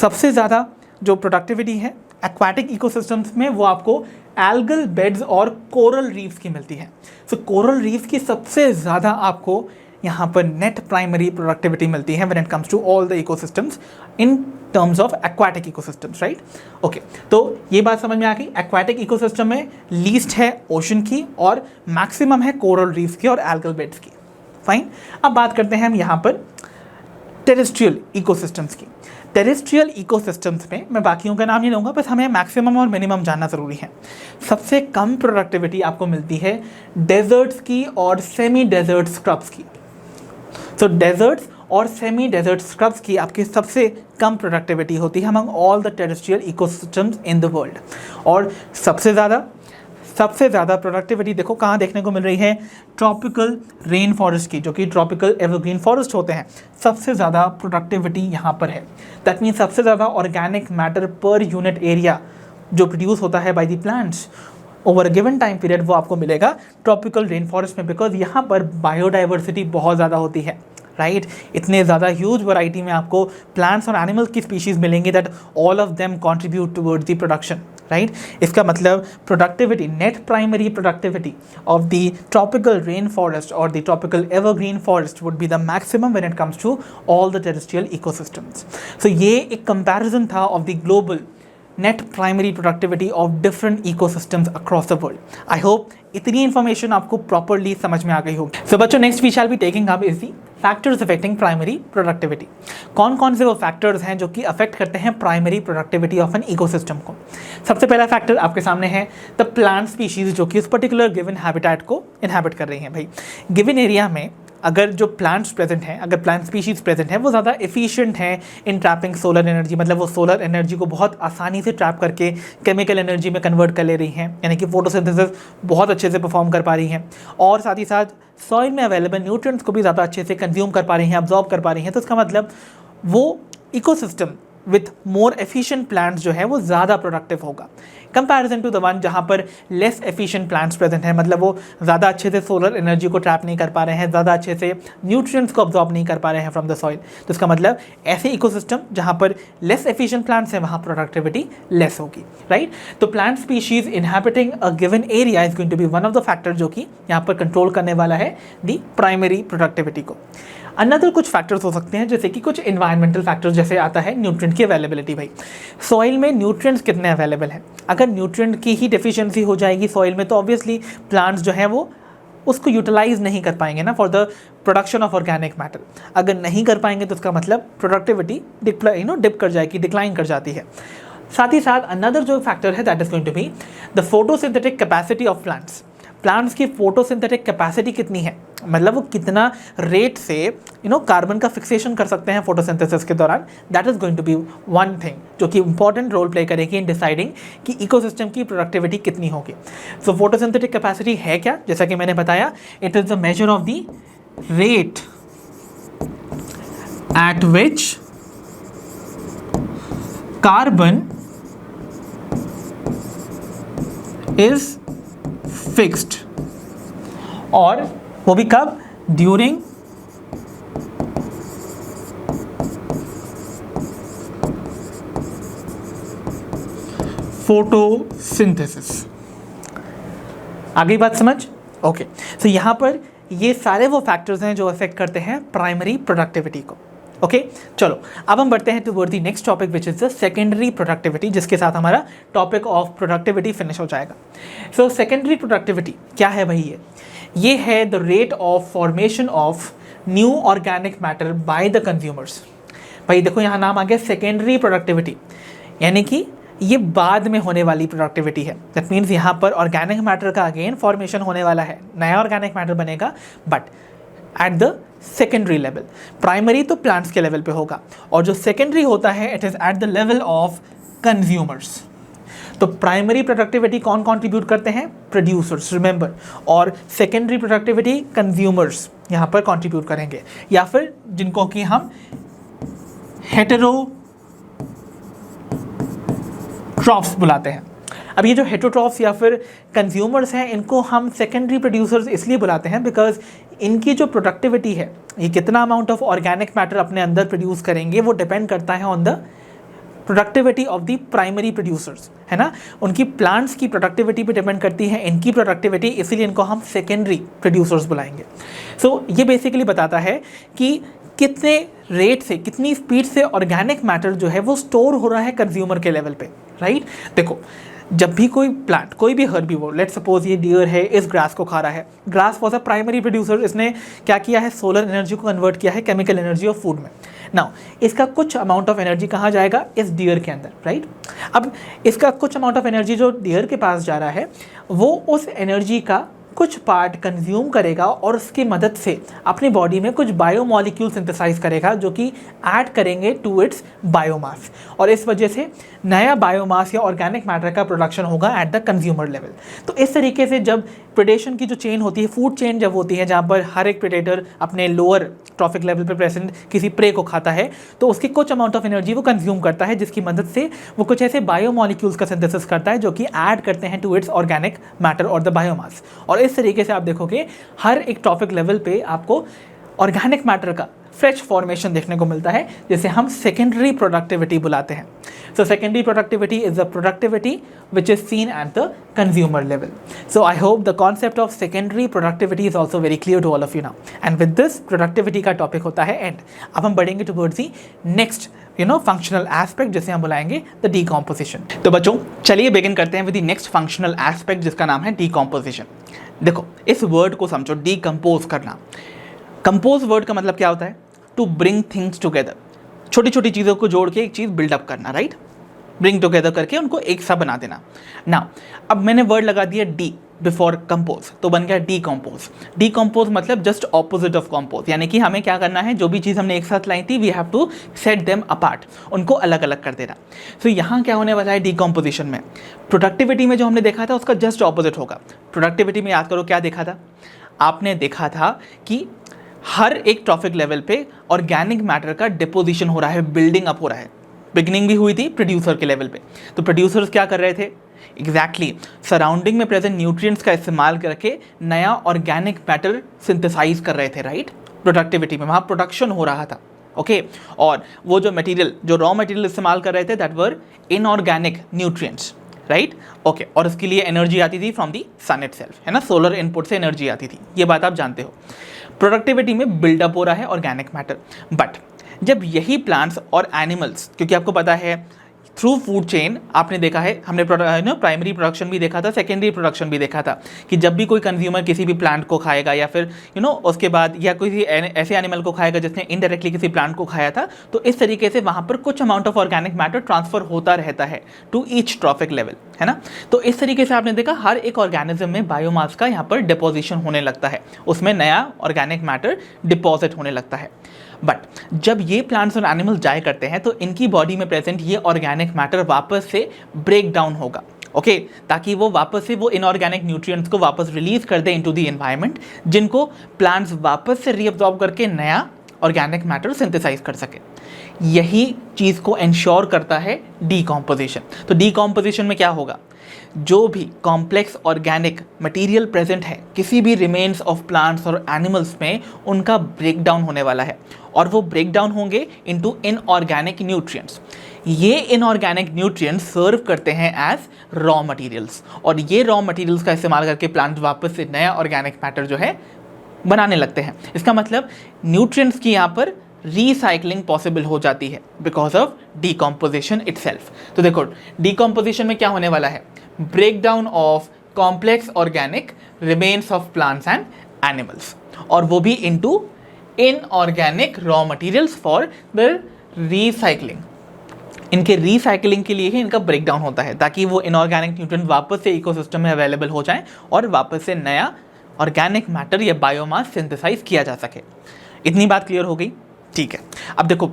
सबसे ज़्यादा जो प्रोडक्टिविटी है एक्वाटिक इकोसिस्टम्स में वो आपको एल्गल बेड्स और कोरल रीफ्स की मिलती है। सो कोरल रीफ्स की सबसे ज़्यादा आपको यहाँ पर नेट प्राइमरी प्रोडक्टिविटी मिलती है when it comes to all the ecosystems in terms of aquatic ecosystems, right. Okay, तो ये बात समझ में आ गई। एक्वाटिक इकोसिस्टम में लीस्ट है ओशन की और मैक्सिमम है कोरल रीफ्स की और एल्गल बेड्स की। फाइन, अब बात करते हैं हम यहाँ पर टेरेस्ट्रियल इकोसिस्टम्स की। टेरेस्ट्रियल इकोसिस्टम्स में मैं बाकियों का नाम नहीं लूँगा, बस हमें मैक्सिमम और मिनिमम जानना ज़रूरी है। सबसे कम प्रोडक्टिविटी आपको मिलती है डेजर्ट्स की और सेमी डेजर्ट स्क्रब्स की। तो डेजर्ट्स और सेमी डेजर्ट स्क्रब्स की आपकी सबसे कम प्रोडक्टिविटी होती है among all the terrestrial ecosystems in the world. और सबसे ज़्यादा प्रोडक्टिविटी देखो कहाँ देखने को मिल रही है, ट्रॉपिकल रेन फॉरेस्ट की, जो कि ट्रॉपिकल एवरग्रीन फॉरेस्ट होते हैं। सबसे ज़्यादा प्रोडक्टिविटी यहाँ पर है। दैट मीन्स सबसे ज़्यादा organic matter per unit area जो प्रोड्यूस होता है bye the plants over a given time period वो आपको मिलेगा ट्रॉपिकल रेन फॉरेस्ट में, बिकॉज यहाँ पर बायोडाइवर्सिटी बहुत ज़्यादा होती है, राइट। इतने ज़्यादा ह्यूज वैरायटी में आपको प्लांट्स और एनिमल्स की स्पीशीज़ मिलेंगी that all of them contribute towards the production, right. इसका मतलब productivity, net primary productivity of the tropical rain forest और the tropical evergreen forest would be the maximum when it comes to all the terrestrial ecosystems. So ये एक कंपैरिजन था of the global net primary productivity of different ecosystems across the world. I hope इतनी इन्फॉर्मेशन आपको प्रॉपरली समझ में आ गई होगी। सो बच्चों, next we shall be taking up is the factors affecting primary productivity. कौन कौन से वो फैक्टर्स हैं जो कि अफेक्ट करते हैं primary productivity of an ecosystem को। सबसे पहला फैक्टर आपके सामने है द प्लांट स्पीशीज जो कि उस पर्टिकुलर गिवन हैबिटेट को इनहैबिट कर रही हैं। भाई गिवन एरिया में अगर जो प्लांट्स प्रेजेंट हैं, अगर प्लांट स्पीशीज़ प्रेजेंट हैं, वो ज़्यादा एफिशिएंट हैं इन ट्रैपिंग सोलर एनर्जी, मतलब वो सोलर एनर्जी को बहुत आसानी से ट्रैप करके केमिकल एनर्जी में कन्वर्ट कर ले रही हैं, यानी कि फोटोसिंथेसिस बहुत अच्छे से परफॉर्म कर पा रही हैं, और साथ ही साथ सॉइल में अवेलेबल न्यूट्रिएंट्स को भी ज़्यादा अच्छे से कंज्यूम कर पा रही हैं, अब्जॉर्ब कर पा रही हैं। तो इसका मतलब वो ecosystem with more efficient plants जो है वो ज़्यादा प्रोडक्टिव होगा कंपैरिजन टू द वन जहाँ पर लेस एफिशिएंट प्लांट्स प्रेजेंट है, मतलब वो ज़्यादा अच्छे से सोलर एनर्जी को ट्रैप नहीं कर पा रहे हैं, ज़्यादा अच्छे से न्यूट्रिएंट्स को अब्जॉर्ब नहीं कर पा रहे हैं फ्रॉम द सॉइल। तो इसका मतलब ऐसे इकोसिस्टम जहाँ पर लेस एफिशिएंट प्लांट्स हैं वहाँ प्रोडक्टिविटी लेस होगी, राइट। तो plant species inhabiting a given area is going to be one of the factor जो कि यहाँ पर कंट्रोल करने वाला है दी प्राइमरी प्रोडक्टिविटी को। अनदर कुछ फैक्टर्स हो सकते हैं जैसे कि कुछ इन्वायरमेंटल फैक्टर्स, जैसे आता है न्यूट्रिएंट की अवेलेबिलिटी। भाई सॉइल में न्यूट्रिएंट्स कितने अवेलेबल हैं, अगर न्यूट्रिएंट की ही डेफिशिएंसी हो जाएगी सॉइल में तो ऑब्वियसली प्लांट्स जो है वो उसको यूटिलाइज नहीं कर पाएंगे ना for the production of organic matter. अगर नहीं कर पाएंगे तो उसका मतलब प्रोडक्टिविटी डिप कर जाएगी, डिक्लाइन कर जाती है। साथ ही साथ अनदर जो फैक्टर है that is going to be the photosynthetic capacity of plants. Plants की फोटोसिंथेटिक कैपेसिटी कितनी है, मतलब वो कितना रेट से कार्बन का फिक्सेशन कर सकते हैं फोटोसिंथेसिस के दौरान। That is going to be one thing जो कि इंपॉर्टेंट रोल प्ले करेगी इन डिसाइडिंग कि इकोसिस्टम की प्रोडक्टिविटी कितनी होगी। सो फोटोसिंथेटिक कैपेसिटी है क्या, जैसा कि मैंने बताया, it is the measure of the rate at which carbon is fixed, और वो भी कब, ड्यूरिंग फोटोसिंथेसिस। आ गई बात समझ? ओके, सो यहां पर ये सारे वो फैक्टर्स हैं जो अफेक्ट करते हैं प्राइमरी प्रोडक्टिविटी को। ओके चलो अब हम बढ़ते हैं toward the next topic which is the secondary productivity, जिसके साथ हमारा टॉपिक ऑफ प्रोडक्टिविटी फिनिश हो जाएगा। सो सेकेंडरी प्रोडक्टिविटी क्या है भाई? ये है the rate of formation of new organic matter bye the consumers. भाई देखो यहाँ नाम आ गया सेकेंडरी प्रोडक्टिविटी, यानी कि ये बाद में होने वाली प्रोडक्टिविटी है। दैट मीन्स यहाँ पर ऑर्गेनिक मैटर का अगेन फॉर्मेशन होने वाला है, नया ऑर्गेनिक मैटर बनेगा, but at the secondary level. Primary तो प्लांट्स के लेवल पे होगा, और जो सेकेंडरी होता है it is at the level of consumers. तो प्राइमरी प्रोडक्टिविटी कौन कंट्रीब्यूट करते हैं? प्रोड्यूसर्स, रिमेंबर, और सेकेंडरी प्रोडक्टिविटी कंज्यूमर्स यहाँ पर कंट्रीब्यूट करेंगे, या फिर जिनको कि हम हेटेरोट्रॉफ्स बुलाते हैं। अब ये जो हेटेरोट्रॉफ्स या फिर कंज्यूमर्स हैं, इनको हम सेकेंडरी प्रोड्यूसर्स इसलिए बुलाते हैं बिकॉज इनकी जो प्रोडक्टिविटी है, ये कितना अमाउंट ऑफ ऑर्गेनिक मैटर अपने अंदर प्रोड्यूस करेंगे, वो डिपेंड करता है on the productivity of the primary producers, है ना। उनकी प्लांट्स की प्रोडक्टिविटी पे डिपेंड करती है इनकी प्रोडक्टिविटी, इसीलिए इनको हम सेकेंडरी प्रोड्यूसर्स बुलाएंगे। सो ये बेसिकली बताता है कि कितने रेट से, कितनी स्पीड से ऑर्गेनिक मैटर जो है वो स्टोर हो रहा है कंज्यूमर के लेवल पे, राइट। देखो जब भी कोई प्लांट, कोई भी हर्बीवोर, लेट्स सपोज ये डियर है, इस ग्रास को खा रहा है। Grass was a primary producer, इसने क्या किया है, सोलर एनर्जी को कन्वर्ट किया है केमिकल एनर्जी ऑफ फूड में। नाउ इसका कुछ अमाउंट ऑफ एनर्जी कहाँ जाएगा, इस डियर के अंदर, राइट। अब इसका कुछ अमाउंट ऑफ एनर्जी जो डियर के पास जा रहा है, वो उस एनर्जी का कुछ पार्ट कंज्यूम करेगा और उसकी मदद से अपनी बॉडी में कुछ बायोमॉलिक्यूल सिंथेसाइज करेगा जो कि ऐड करेंगे टू इट्स बायोमास, और इस वजह से नया बायोमास या ऑर्गेनिक मैटर का प्रोडक्शन होगा एट द कंज्यूमर लेवल। तो इस तरीके से जब प्रेडेशन की जो चेन होती है, फूड चेन जब होती है, जहाँ पर हर एक प्रेडेटर अपने लोअर ट्रॉफिक लेवल पर प्रेजेंट किसी प्रे को खाता है, तो उसकी कुछ अमाउंट ऑफ एनर्जी वो कंज्यूम करता है, जिसकी मदद से वो कुछ ऐसे बायोमॉलिक्यूल्स का सिंथेसिस करता है जो कि ऐड करते हैं टू इट्स ऑर्गेनिक मैटर और द बायोमास। और इस तरीके से आप देखोगे हर एक ट्रॉफिक लेवल पे आपको ऑर्गेनिक मैटर का फ्रेश फॉर्मेशन देखने को मिलता है, जिसे हम सेकेंडरी प्रोडक्टिविटी बुलाते हैं। So secondary productivity is the productivity which is seen at the consumer level. So I hope the concept of secondary productivity is also very clear to all of you now, and with this productivity का टॉपिक होता है एंड। अब हम बढ़ेंगे towards the next functional aspect, जिसे हम बुलाएंगे द डीकॉम्पोजिशन। तो बच्चों चलिए बिगिन करते हैं with the next functional aspect, जिसका नाम है डीकॉम्पोजिशन। देखो इस वर्ड को समझो, डीकम्पोज करना। कंपोज वर्ड का मतलब क्या होता है? टू ब्रिंग थिंग्स टुगेदर, छोटी छोटी चीज़ों को जोड़ के एक चीज़ बिल्डअप करना, राइट। ब्रिंग टुगेदर करके उनको एक सा बना देना। ना अब मैंने वर्ड लगा दिया डी बिफोर कंपोज, तो बन गया डीकम्पोज। डीकम्पोज मतलब जस्ट ऑपोजिट ऑफ कंपोज, यानी कि हमें क्या करना है, जो भी चीज़ हमने एक साथ लाई थी, we have to set them apart, उनको अलग अलग कर देना। तो यहाँ क्या होने वाला है डीकम्पोजिशन में? प्रोडक्टिविटी में जो हमने देखा था उसका जस्ट ऑपोजिट होगा। प्रोडक्टिविटी में याद करो क्या देखा था, आपने देखा था कि हर एक ट्रॉफिक लेवल पे ऑर्गेनिक मैटर का डिपोजिशन हो रहा है, बिल्डिंग अप हो रहा है, बिगिनिंग भी हुई थी प्रोड्यूसर के लेवल पे। तो प्रोड्यूसर्स क्या कर रहे थे, एग्जैक्टली सराउंडिंग में प्रेजेंट न्यूट्रिएंट्स का इस्तेमाल करके नया ऑर्गेनिक मैटर सिंथेसाइज कर रहे थे, राइट। प्रोडक्टिविटी में वहाँ प्रोडक्शन हो रहा था, ओके। और वो जो मटेरियल, जो रॉ मटेरियल इस्तेमाल कर रहे थे, that were inorganic nutrients, right, okay. और उसके लिए एनर्जी आती थी फ्रॉम दी सन इटसेल्फ, है ना, सोलर इनपुट से एनर्जी आती थी, ये बात आप जानते हो। प्रोडक्टिविटी में बिल्डअप हो रहा है ऑर्गेनिक मैटर। बट जब यही प्लांट्स और एनिमल्स, क्योंकि आपको पता है थ्रू फूड चेन आपने देखा है, हमने प्राइमरी प्रोडक्शन भी देखा था, सेकेंडरी प्रोडक्शन भी देखा था कि जब भी कोई कंज्यूमर किसी भी प्लांट को खाएगा या फिर उसके बाद या कोई ऐसे एनिमल को खाएगा जिसने इनडायरेक्टली किसी प्लांट को खाया था, तो इस तरीके से वहाँ पर कुछ amount of organic matter transfer होता रहता है टू ईच ट्रॉफिक लेवल, है ना। तो इस तरीके से आपने देखा हर एक ऑर्गेनिज्म में बायोमास का यहाँ पर डिपोजिशन होने लगता है, उसमें नया ऑर्गेनिक मैटर डिपॉजिट होने लगता है। बट जब ये प्लांट्स और एनिमल्स जाए करते हैं तो इनकी बॉडी में प्रेजेंट ये ऑर्गेनिक मैटर वापस से ब्रेक डाउन होगा, ओके, ताकि वो वापस से वो इनऑर्गेनिक न्यूट्रिएंट्स को वापस रिलीज कर दे इनटू द एनवायरनमेंट, जिनको प्लांट्स वापस से रीअब्जॉर्ब करके नया ऑर्गेनिक मैटर सिंथेसाइज कर सके। यही चीज़ को इंश्योर करता है डीकॉम्पोजिशन। तो डीकॉम्पोजिशन में क्या होगा, जो भी कॉम्प्लेक्स ऑर्गेनिक मटेरियल प्रेजेंट है किसी भी रिमेन्स ऑफ प्लांट्स और एनिमल्स में, उनका ब्रेक डाउन होने वाला है और वो ब्रेक डाउन होंगे इनटू इनऑर्गेनिक न्यूट्रिएंट्स। ये इनऑर्गेनिक न्यूट्रिएंट्स सर्व करते हैं एज रॉ मटेरियल्स, और ये रॉ मटेरियल्स का इस्तेमाल करके प्लांट वापस से नया ऑर्गेनिक मैटर जो है बनाने लगते हैं। इसका मतलब न्यूट्रिएंट्स की यहाँ पर रिसाइकलिंग पॉसिबल हो जाती है बिकॉज ऑफ डीकॉम्पोजिशन इटसेल्फ। तो देखो डीकॉम्पोजिशन में क्या होने वाला है, break down of complex organic remains of plants and animals, और वो भी into inorganic raw materials for the recycling. इनके रीसाइकलिंग के लिए ही इनका ब्रेक डाउन होता है, ताकि वो इनऑर्गेनिक न्यूट्रिएंट वापस से इकोसिस्टम में अवेलेबल हो जाएं और वापस से नया ऑर्गेनिक मैटर या बायोमास सिंथेसाइज किया जा सके। इतनी बात क्लियर हो गई, ठीक है। अब देखो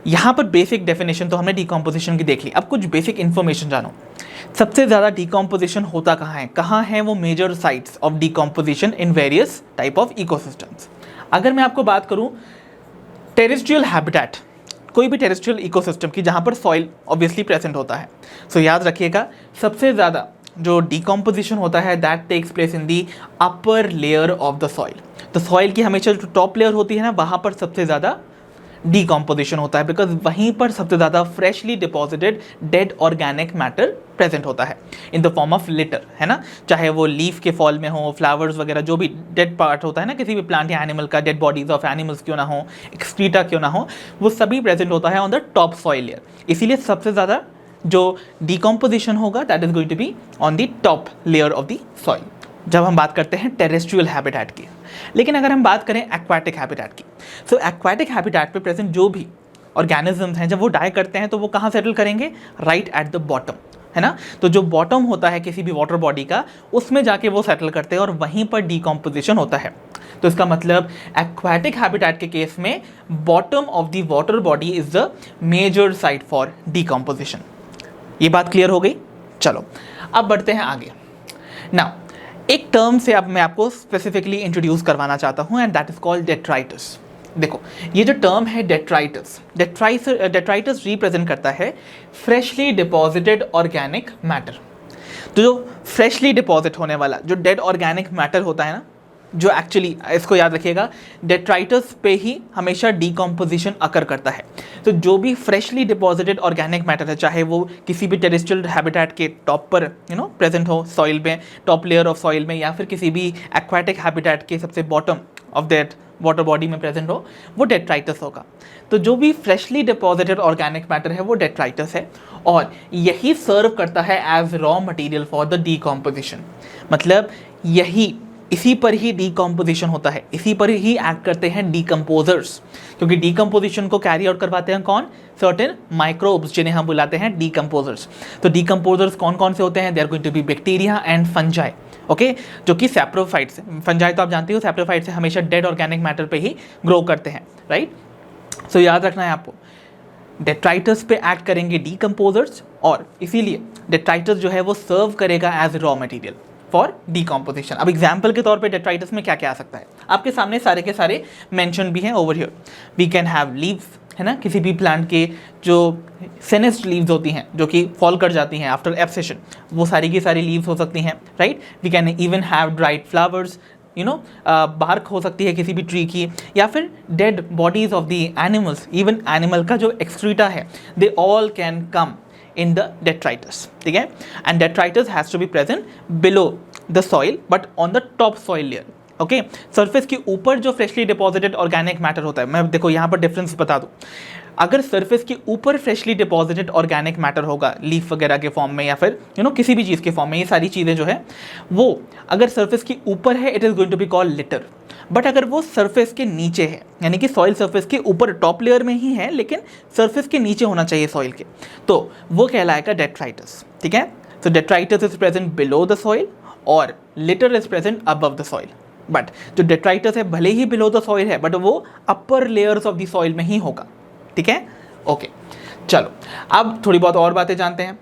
यहाँ पर बेसिक डेफिनेशन तो हमने डीकॉम्पोजिशन की देख ली, अब कुछ बेसिक इन्फॉर्मेशन जानो। सबसे ज़्यादा डीकॉम्पोजिशन होता कहाँ है वो major sites of decomposition in various type of ecosystems. अगर मैं आपको बात करूँ टेरेस्ट्रियल हैबिटेट, कोई भी टेरेस्ट्रियल इकोसिस्टम की जहाँ पर सॉइल ऑब्वियसली प्रेजेंट होता है, सो याद रखिएगा सबसे ज़्यादा जो डीकॉम्पोजिशन होता है that takes place in the upper layer of the soil. तो सॉइल की हमेशा जो टॉप लेयर होती है ना, वहाँ पर सबसे ज़्यादा डीकॉम्पोजिशन होता है, बिकॉज वहीं पर सबसे ज़्यादा freshly deposited dead organic matter present होता है in the form of litre, है ना। चाहे वो लीफ के फॉल में हो, फ्लावर्स वगैरह, जो भी डेड पार्ट होता है ना किसी भी प्लांट या एनिमल का, डेड बॉडीज ऑफ एनिमल्स क्यों ना हो, एक्सक्रीटा क्यों ना हो, वो सभी प्रेजेंट होता है on the top soil layer. इसीलिए सबसे ज़्यादा जो डीकॉम्पोजिशन होगा that is going to be on the top layer of the soil, जब हम बात करते हैं टेरेस्ट्रियल हैबिटेट की। लेकिन अगर हम बात करें एक्वाटिक हैबिटेट की, सो एक्वाटिक हैबिटेट पे प्रेजेंट जो भी ऑर्गेनिजम्स हैं, जब वो डाई करते हैं तो वो कहाँ सेटल करेंगे, राइट एट द बॉटम, है ना। तो जो बॉटम होता है किसी भी वाटर बॉडी का, उसमें जाके वो सेटल करते हैं और वहीं पर डीकॉम्पोजिशन होता है। तो इसका मतलब एक्वाटिक हैबिटेट के केस में bottom of the water body is the major site for decomposition. ये बात क्लियर हो गई। चलो अब बढ़ते हैं आगे। नाउ एक टर्म से अब मैं आपको स्पेसिफिकली इंट्रोड्यूस करवाना चाहता हूँ and that is called detritus. देखो ये जो टर्म है डेट्राइटस, डेट्राइटस रिप्रेजेंट करता है फ्रेशली डिपॉजिटेड ऑर्गेनिक मैटर। तो जो फ्रेशली डिपॉजिट होने वाला जो डेड ऑर्गेनिक मैटर होता है ना, जो एक्चुअली इसको याद रखिएगा डेट्राइटस पे ही हमेशा डीकॉम्पोजिशन अकर करता है। तो जो भी फ्रेशली डिपॉजिटेड ऑर्गेनिक मैटर है, चाहे वो किसी भी टेरेस्ट्रियल हैबिटेट के टॉप पर प्रेजेंट हो सॉइल में, टॉप लेयर ऑफ सॉइल में, या फिर किसी भी एक्वाटिक हैबिटेट के सबसे bottom of that water body में प्रेजेंट हो, वो डेट्राइटस होगा। तो जो भी फ्रेशली डिपॉजिटेड ऑर्गेनिक मैटर है वो डेट्राइटस है, और यही सर्व करता है as raw material for the decomposition. मतलब इसी पर ही डीकॉम्पोजिशन होता है, इसी पर ही एक्ट करते हैं डीकम्पोजर्स, क्योंकि डीकम्पोजिशन को कैरी आउट करवाते हैं कौन, सर्टेन माइक्रोब्स, जिन्हें हम बुलाते हैं डीकम्पोजर्स। तो डीकम्पोजर्स कौन कौन से होते हैं, they are going to be bacteria and fungi, okay, जो कि सैप्रोफाइट्स, फंजाई तो आप जानते हो सैप्रोफाइट्स से हमेशा डेड ऑर्गेनिक मैटर पे ही ग्रो करते हैं, राइट। सो याद रखना है आपको, डेट्राइटस पे एक्ट करेंगे डीकम्पोजर्स, और इसीलिए डेट्राइटस जो है वो सर्व करेगा as raw material. For decomposition. अब एग्जाम्पल के तौर पे डेट्राइटस में क्या क्या आ सकता है, आपके सामने सारे के सारे मेंशन भी हैं over here. We can have leaves, है ना, किसी भी प्लांट के जो सेनेस्ट लीव्स होती हैं जो कि फॉल कर जाती हैं आफ्टर एब्सेशन, वो सारी की सारी लीव्स हो सकती हैं, right. We can even have dried flowers, you know, bark हो सकती है किसी भी ट्री की, या फिर dead bodies of the animals, even animal का जो एक्सक्रीटा है, they all can come in the detritus, ठीक है। and detritus has to be present below the soil but on the top soil layer, okay. Surface के ऊपर जो फ्रेशली डिपॉजिटेड ऑर्गेनिक मैटर होता है, मैं देखो यहाँ पर डिफरेंस बता दूँ, अगर सरफेस के ऊपर फ्रेशली डिपॉजिटेड ऑर्गेनिक मैटर होगा लीफ वगैरह के फॉर्म में या फिर किसी भी चीज़ के फॉर्म में, ये सारी चीज़ें जो है वो अगर सरफेस के ऊपर है, it is going to be called litter. But अगर वो सरफेस के नीचे है, यानी कि सॉइल सरफेस के ऊपर टॉप लेयर में ही है लेकिन सरफेस के नीचे होना चाहिए सॉइल के, तो वो कहलाएगा डेट्राइटस, ठीक है। So detritus is present below the soil और litter is present above the soil. But जो डेट्राइटस है भले ही बिलो द सॉइल है बट वो upper layers of the soil में ही होगा, ठीक है, ओके। चलो अब थोड़ी बहुत और बातें जानते हैं।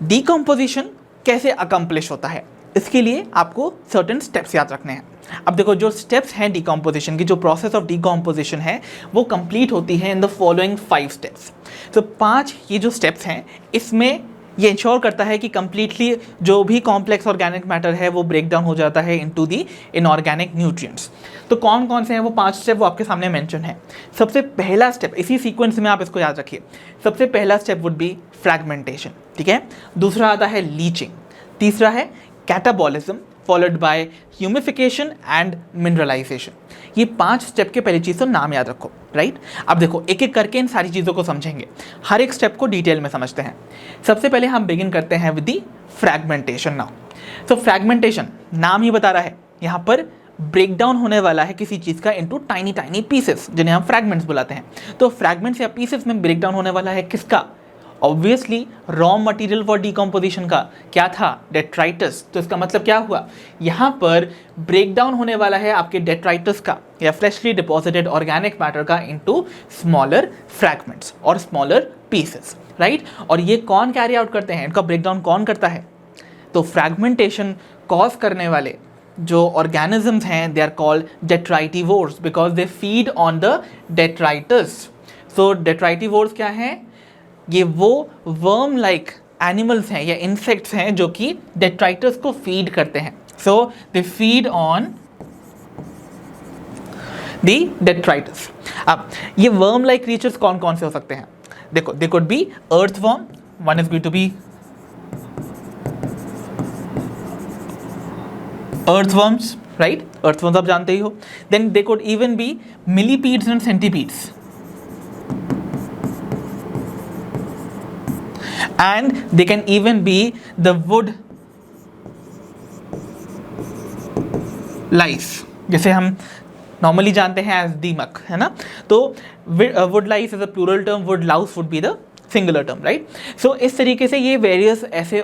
डीकम्पोजिशन कैसे अकम्प्लिश होता है, इसके लिए आपको सर्टेन स्टेप्स याद रखने हैं। अब देखो जो स्टेप्स हैं डीकम्पोजिशन की, जो प्रोसेस ऑफ डीकम्पोजिशन है वो कंप्लीट होती है इन द फॉलोइंग 5 स्टेप्स। तो 5 ये जो स्टेप्स हैं इसमें ये इंश्योर करता है कि कंप्लीटली जो भी कॉम्प्लेक्स ऑर्गेनिक मैटर है वो ब्रेक डाउन हो जाता है इनटू दी इनऑर्गेनिक न्यूट्रिएंट्स। तो कौन कौन से हैं वो 5 स्टेप, वो आपके सामने मेंशन है। सबसे पहला स्टेप, इसी सीक्वेंस में आप इसको याद रखिए, सबसे पहला स्टेप वुड बी फ्रैगमेंटेशन, ठीक है। दूसरा आता है लीचिंग, तीसरा है catabolism followed by humification and mineralisation. ये 5 स्टेप के पहली चीज़ तो नाम याद रखो, राइट। अब देखो एक एक करके इन सारी चीज़ों को समझेंगे, हर एक स्टेप को डिटेल में समझते हैं। सबसे पहले हम बिगिन करते हैं विद दी फ्रैगमेंटेशन नाउ। तो फ्रैगमेंटेशन नाम ही बता रहा है, यहाँ पर ब्रेक डाउन होने वाला है किसी चीज़ का इनटू टाइनी टाइनी पीसेस, जिन्हें हम फ्रैगमेंट्स बुलाते हैं। तो फ्रैगमेंट्स या पीसेस में ब्रेक डाउन होने वाला है किसका, obviously raw material for decomposition का क्या था, डेट्राइटस। तो इसका मतलब क्या हुआ, यहाँ पर ब्रेक डाउन होने वाला है आपके डेट्राइटस का या फ्रेशली डिपॉजिटेड ऑर्गेनिक मैटर का इनटू स्मॉलर फ्रैगमेंट्स और स्मॉलर पीसेस, राइट। और ये कौन कैरी आउट करते हैं, इनका ब्रेक डाउन कौन करता है, तो फ्रैगमेंटेशन कॉज करने वाले जो ऑर्गेनिजम्स हैं they are called detritivores because they feed on the detritus. So detritivores क्या हैं, ये वो वर्म लाइक एनिमल्स हैं या इंसेक्ट्स हैं जो कि डेट्राइटस को फीड करते हैं। So they feed on the detritus. अब ये वर्म लाइक क्रीचर्स कौन कौन से हो सकते हैं, देखो they could be earthworm, one is going to be earthworms, right, earthworms आप जानते ही हो। Then they could even be millipedes and centipedes, and they can even be the wood lice, जैसे हम नॉर्मली जानते हैं एज दीमक, है ना। तो wood lice is a plural term, wood louse would be the singular term, right. So इस तरीके से ये वेरियस ऐसे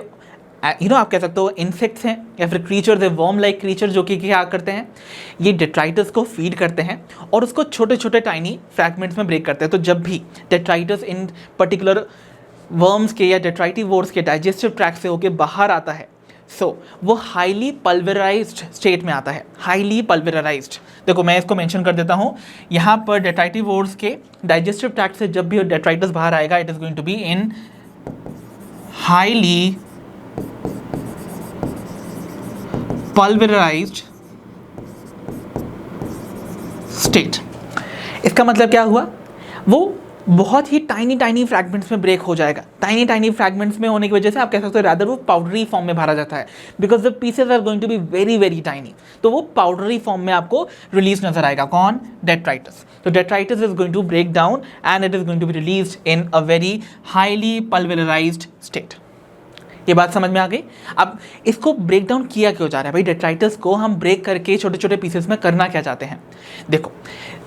आप कह सकते हो इंसेक्ट्स हैं या फिर क्रीचर्स है, वर्म लाइक क्रीचर, जो कि क्या करते हैं, ये डेट्राइटस को फीड करते हैं और उसको छोटे छोटे टाइनी फ्रैगमेंट्स में ब्रेक करते हैं। तो जब भी डेट्राइटस इन पर्टिकुलर वर्म्स के या डेट्राइटिवोर्स के डाइजेस्टिव ट्रैक्ट से होके बाहर आता है, सो वो हाईली पल्वराइज्ड स्टेट में आता है, हाईली पल्वराइज्ड। देखो मैं इसको मेंशन कर देता हूँ, यहाँ पर डेट्राइटिवोर्स के डाइजेस्टिव ट्रैक्ट से जब भी डेट्राइटस बाहर आएगा, it is going to be in highly pulverised state. इसका मतलब क्या हुआ, वो बहुत ही टाइनी टाइनी फ्रैगमेंट्स में ब्रेक हो जाएगा। टाइनी टाइनी फ्रैगमेंट्स में होने की वजह से आप कह सकते हो रादर वो पाउडरी फॉर्म में भरा जाता है, because the pieces are going to be very very tiny. तो वो पाउडरी फॉर्म में आपको रिलीज नजर आएगा, कौन, डेट्राइटस। तो detritus is going to break down and it is going to be released in a very highly pulverised state. ये बात समझ में आ गई। अब इसको ब्रेक डाउन किया क्यों जा रहा है भाई, डेट्राइटस को हम ब्रेक करके छोटे छोटे पीसेस में करना क्या चाहते हैं। देखो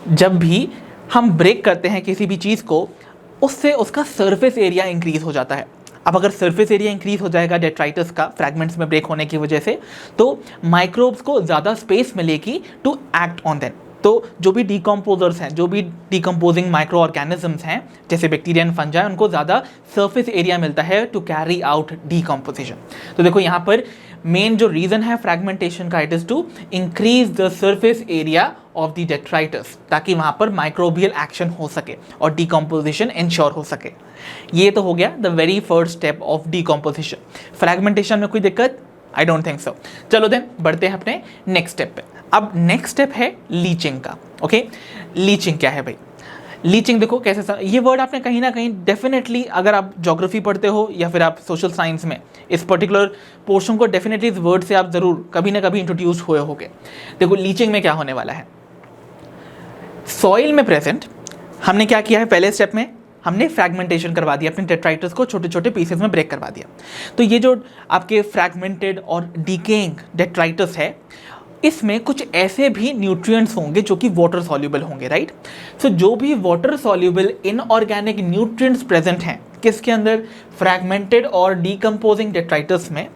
जब भी हम ब्रेक करते हैं किसी भी चीज़ को, उससे उसका सरफेस एरिया इंक्रीज हो जाता है। अब अगर सरफेस एरिया इंक्रीज हो जाएगा डेट्राइटस का फ्रैगमेंट्स में ब्रेक होने की वजह से, तो माइक्रोब्स को ज़्यादा स्पेस मिलेगी टू एक्ट ऑन देम। तो जो भी डीकम्पोजर्स हैं, जो भी डीकम्पोजिंग माइक्रो ऑर्गेनिजम्स हैं जैसे बैक्टीरिया एंड फंजाई, उनको ज़्यादा सरफेस एरिया मिलता है टू कैरी आउट डीकम्पोजिशन। तो देखो यहाँ पर मेन जो रीजन है फ्रैगमेंटेशन का, it is to increase the surface area of the detritus, ताकि वहां पर माइक्रोबियल एक्शन हो सके और डिकम्पोजिशन इंश्योर हो सके। ये तो हो गया the very first step of decomposition. Fragmentation में कोई दिक्कत? I don't think so. चलो देन बढ़ते हैं अपने नेक्स्ट स्टेप पे। अब नेक्स्ट स्टेप है लीचिंग का। ओके, लीचिंग क्या है भाई? लीचिंग देखो कैसे, ये वर्ड आपने कहीं ना कहीं डेफिनेटली, अगर आप ज्योग्राफी पढ़ते हो या फिर आप सोशल साइंस में इस पर्टिकुलर पोर्शन को, डेफिनेटली इस वर्ड से आप जरूर कभी ना कभी इंट्रोड्यूस हुए होगे। देखो लीचिंग में क्या होने वाला है, सॉइल में प्रेजेंट हमने क्या किया है, पहले स्टेप में हमने फ्रैगमेंटेशन करवा दिया, अपने डेट्राइटस को छोटे छोटे पीसेस में ब्रेक करवा दिया। तो ये जो आपके फ्रैगमेंटेड और डिकेइंग डेट्राइटस है, इसमें कुछ ऐसे भी न्यूट्रिएंट्स होंगे जो कि वाटर सॉल्युबल होंगे, राइट। सो जो भी water soluble inorganic nutrients present हैं किसके अंदर, फ्रैगमेंटेड और डिकम्पोजिंग डेट्राइटस में,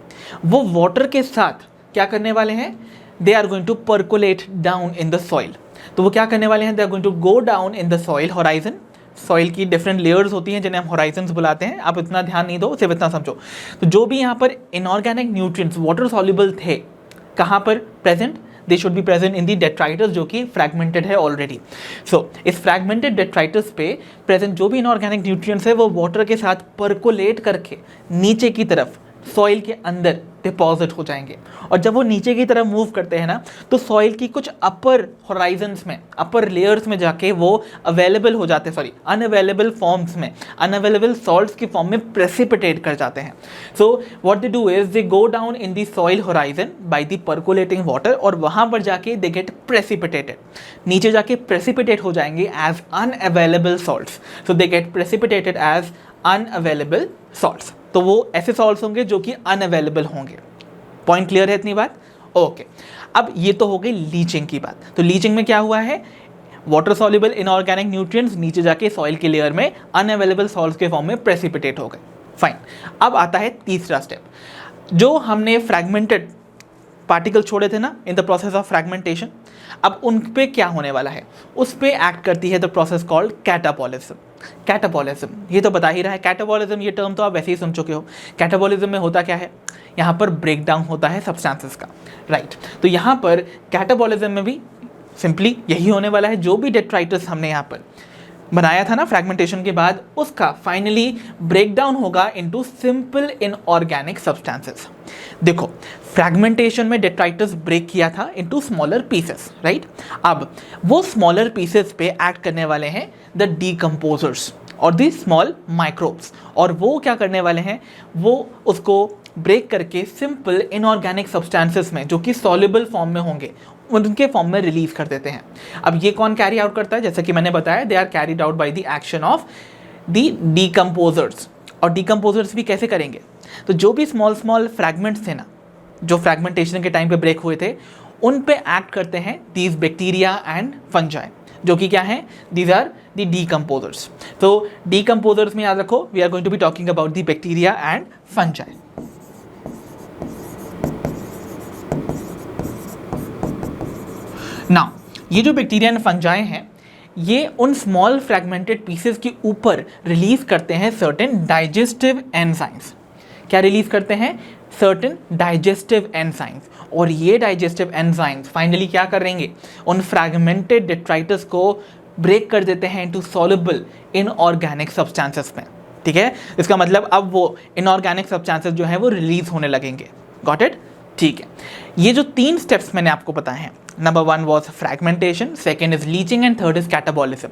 वो वाटर के साथ क्या करने वाले हैं, they are going to percolate down in the soil. तो वो क्या करने वाले हैं, they are going to go down in the soil horizon. Soil की डिफरेंट लेयर्स होती हैं जिन्हें हम होराइजन्स बुलाते हैं, आप इतना ध्यान नहीं दो, सिर्फ इतना समझो। तो जो भी यहाँ पर इनऑर्गेनिक न्यूट्रिएंट्स वाटर सॉल्युबल थे, कहाँ पर present, they should be present in the detritus जो कि फ्रैगमेंटेड है ऑलरेडी। सो इस फ्रैगमेंटेड डेट्राइटस पे प्रेजेंट जो भी इनऑर्गेनिक न्यूट्रिएंट्स है वो वाटर के साथ परकोलेट करके नीचे की तरफ सॉइल के अंदर डिपॉजिट हो जाएंगे। और जब वो नीचे की तरफ मूव करते हैं ना, तो सॉइल की कुछ अपर होराइजन्स में, अपर लेयर्स में जाके वो अवेलेबल हो जाते हैं, सॉरी अनअवेलेबल फॉर्म्स में, अनअवेलेबल सॉल्ट्स की फॉर्म में प्रेसिपिटेट कर जाते हैं। So what they do is they go down in the soil horizon by the percolating water, और वहां पर जाके दे गेट प्रेसिपिटेटेड, नीचे जाके प्रेसिपिटेट हो जाएंगे as unavailable salts. So they get precipitated as unavailable salts. तो वो ऐसे सॉल्ट्स होंगे जो कि अनअवेलेबल होंगे। पॉइंट क्लियर है इतनी बात? ओके। अब ये तो हो गई लीचिंग की बात। तो लीचिंग में क्या हुआ है, वाटर सॉल्युबल इनऑर्गेनिक न्यूट्रिएंट्स नीचे जाके सॉइल के लेयर में अनअवेलेबल सॉल्ट्स के फॉर्म में प्रेसिपिटेट हो गए। फाइन। अब आता है तीसरा स्टेप, जो हमने फ्रैगमेंटेड पार्टिकल छोड़े थे ना in the process of fragmentation, अब उन पे क्या होने वाला है, उस पे एक्ट करती है the process called catabolism. Catabolism ये तो बता ही रहा है, कैटाबॉलिज्म ये टर्म तो आप वैसे ही सुन चुके हो। कैटाबॉलिज्म में होता क्या है, यहाँ पर ब्रेक डाउन होता है सब्सटेंसेस का, राइट। तो यहाँ पर कैटाबॉलिज्म में भी सिंपली यही होने वाला है, जो भी डेट्राइटस हमने यहाँ पर बनाया था ना फ्रैगमेंटेशन के बाद, उसका फाइनली ब्रेक डाउन होगा इनटू सिंपल इनऑर्गेनिक सब्सटेंसेस। देखो फ्रैगमेंटेशन में डेट्राइटस ब्रेक किया था इनटू स्मॉलर पीसेस, राइट। अब वो स्मॉलर पीसेस पे एक्ट करने वाले हैं द डीकम्पोजर्स और द स्मॉल माइक्रोब्स, और वो क्या करने वाले हैं, वो उसको ब्रेक करके सिंपल इनऑर्गेनिक सब्सटेंसेस में जो कि सॉल्युबल फॉर्म में होंगे उनके फॉर्म में रिलीज कर देते हैं। अब ये कौन कैरी आउट करता है, जैसे कि मैंने बताया, they are carried out by the action of the decomposers. और डीकम्पोजर्स भी कैसे करेंगे, तो जो भी स्मॉल स्मॉल फ्रैगमेंट्स थे ना जो फ्रैगमेंटेशन के टाइम पे ब्रेक हुए थे, उन पे एक्ट करते हैं दीज बैक्टीरिया एंड फंजाई, जो कि क्या है, दीज आर द डीकम्पोजर्स। तो डीकम्पोजर्स में याद रखो, we are going to be talking about the bacteria and fungi. Now ये जो बैक्टीरिया एंड फंजाई हैं, ये उन स्मॉल फ्रैगमेंटेड पीसेस के ऊपर रिलीज करते हैं सर्टेन डाइजेस्टिव एंजाइम्स। क्या रिलीज करते हैं, सर्टेन डाइजेस्टिव एंजाइम्स। और ये डाइजेस्टिव एंजाइम्स फाइनली क्या करेंगे, उन फ्रैगमेंटेड डेट्राइटस को ब्रेक कर देते हैं इनटू सॉल्युबल इनऑर्गेनिक सब्सटेंसेस में। ठीक है, इसका मतलब अब वो इनऑर्गेनिक सब्सटेंसेस जो है वो रिलीज होने लगेंगे। Got it? ठीक है, ये जो 3 स्टेप्स मैंने आपको बताए हैं, number 1 was fragmentation, second is leaching and third is catabolism,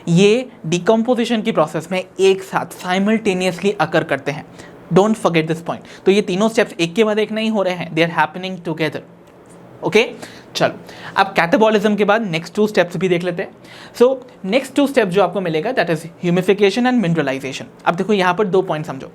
ये डिकम्पोजिशन की प्रोसेस में एक साथ साइमल्टेनियसली अकर करते हैं। Don't forget this point. तो ये तीनों स्टेप्स एक के बाद एक नहीं हो रहे हैं, they are happening together. Okay, चलो अब कैटाबॉलिज्म के बाद नेक्स्ट 2 स्टेप्स भी देख लेते हैं। सो नेक्स्ट 2 स्टेप जो आपको मिलेगा that is humification and mineralisation. अब देखो यहाँ पर 2 पॉइंट समझो,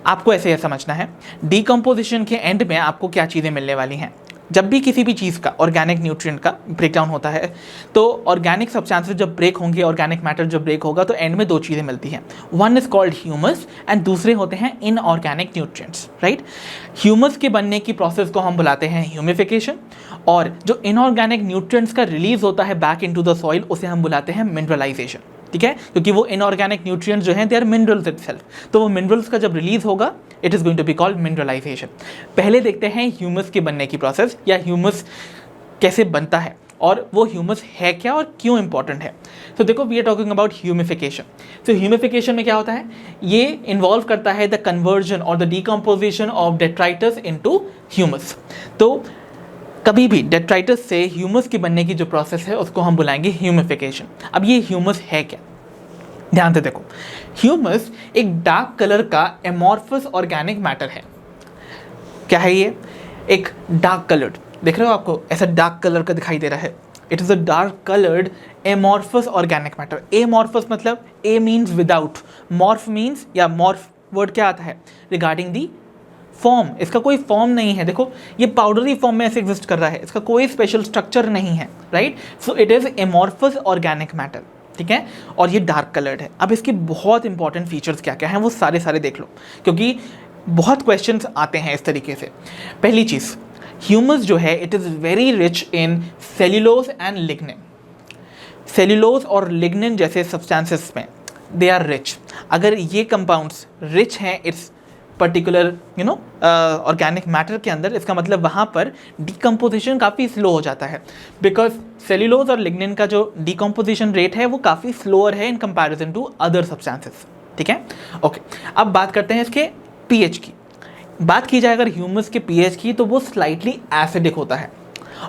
आपको ऐसे समझना है, डिकम्पोजिशन के एंड में आपको क्या चीज़ें मिलने वाली हैं। जब भी किसी भी चीज़ का ऑर्गेनिक न्यूट्रिएंट का ब्रेकडाउन होता है, तो ऑर्गेनिक सब्सटेंसेस जब ब्रेक होंगे, ऑर्गेनिक मैटर जब ब्रेक होगा, तो एंड में 2 चीज़ें मिलती हैं। One is called humus and दूसरे होते हैं इनऑर्गेनिक न्यूट्रिएंट्स, राइट। ह्यूमस के बनने की प्रोसेस को हम बुलाते हैं ह्यूमिफिकेशन, और जो इनऑर्गेनिक न्यूट्रिएंट्स का रिलीज होता है बैक इनटू द सॉइल, उसे हम बुलाते हैं मिनरलाइजेशन। ठीक है, क्योंकि वो इनऑर्गेनिक न्यूट्रिएंट्स जो हैं दे आर मिनरल्स इटसेल्फ, तो वो मिनरल्स का जब रिलीज होगा it is going to be called mineralisation. पहले देखते हैं ह्यूमस के बनने की प्रोसेस, या ह्यूमस कैसे बनता है और वो ह्यूमस है क्या और क्यों इंपॉर्टेंट है। तो देखो, we are talking about humification. तो ह्यूमिफिकेशन में क्या होता है, ये इन्वॉल्व करता है द कन्वर्जन और the decomposition of detritus into humus. तो कभी भी डेट्राइटस से ह्यूमस की बनने की जो प्रोसेस है उसको हम बुलाएंगे ह्यूमिफिकेशन। अब ये ह्यूमस है क्या, ध्यान से देखो। ह्यूमस एक डार्क कलर का एमॉर्फस ऑर्गेनिक मैटर है। क्या है ये? एक डार्क कलर्ड, देख रहे हो आपको, ऐसा डार्क कलर का दिखाई दे रहा है। It is a dark coloured amorphous organic matter. Amorphous मतलब ए मीन्स विदाउट, मॉर्फ मीन्स, या मॉर्फ वर्ड क्या आता है, रिगार्डिंग दी फॉर्म। इसका कोई फॉर्म नहीं है, देखो ये पाउडरी फॉर्म में ऐसे एग्जिस्ट कर रहा है, इसका कोई स्पेशल स्ट्रक्चर नहीं है, राइट। So it is amorphous organic matter, ठीक है, और ये डार्क कलर्ड है। अब इसके बहुत इंपॉर्टेंट फीचर्स क्या क्या हैं वो सारे देख लो, क्योंकि बहुत क्वेश्चंस आते हैं इस तरीके से। पहली चीज़, ह्यूमस जो है it is very rich in cellulose and lignin. Cellulose और लिग्निन जैसे सब्सटेंसेस में दे आर रिच। अगर ये कंपाउंड्स रिच हैं इट्स पर्टिकुलर ऑर्गेनिक मैटर के अंदर, इसका मतलब वहाँ पर डिकम्पोजिशन काफ़ी स्लो हो जाता है, बिकॉज सेल्यूलोज और लिग्निन का जो डिकम्पोजिशन रेट है वो काफ़ी स्लोअर है in comparison to other substances, ठीक है। ओके, अब बात करते हैं इसके पीएच की। बात की जाए अगर ह्यूमस के पीएच की, तो वो स्लाइटली एसिडिक होता है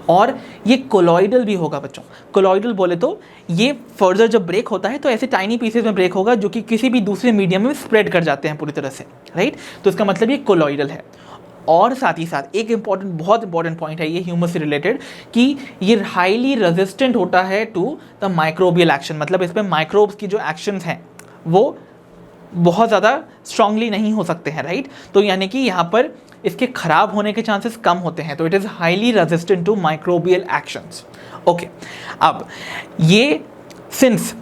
और ये कोलॉइडल भी होगा बच्चों। कोलॉइडल बोले तो ये फर्दर जब ब्रेक होता है तो ऐसे टाइनी पीसेस में ब्रेक होगा जो कि किसी भी दूसरे मीडियम में स्प्रेड कर जाते हैं पूरी तरह से, राइट। तो इसका मतलब ये कोलॉइडल है। और साथ ही साथ एक इंपॉर्टेंट, बहुत इंपॉर्टेंट पॉइंट है ये ह्यूमस से रिलेटेड, कि ये हाईली रेजिस्टेंट होता है टू द माइक्रोबियल एक्शन। मतलब इसमें माइक्रोब्स की जो एक्शंस हैं वो बहुत ज़्यादा स्ट्रांगली नहीं हो सकते हैं, राइट। तो यानी कि यहाँ पर इसके खराब होने के चांसेस कम होते हैं। तो it is highly resistant to microbial actions. Okay, अब ये सिंस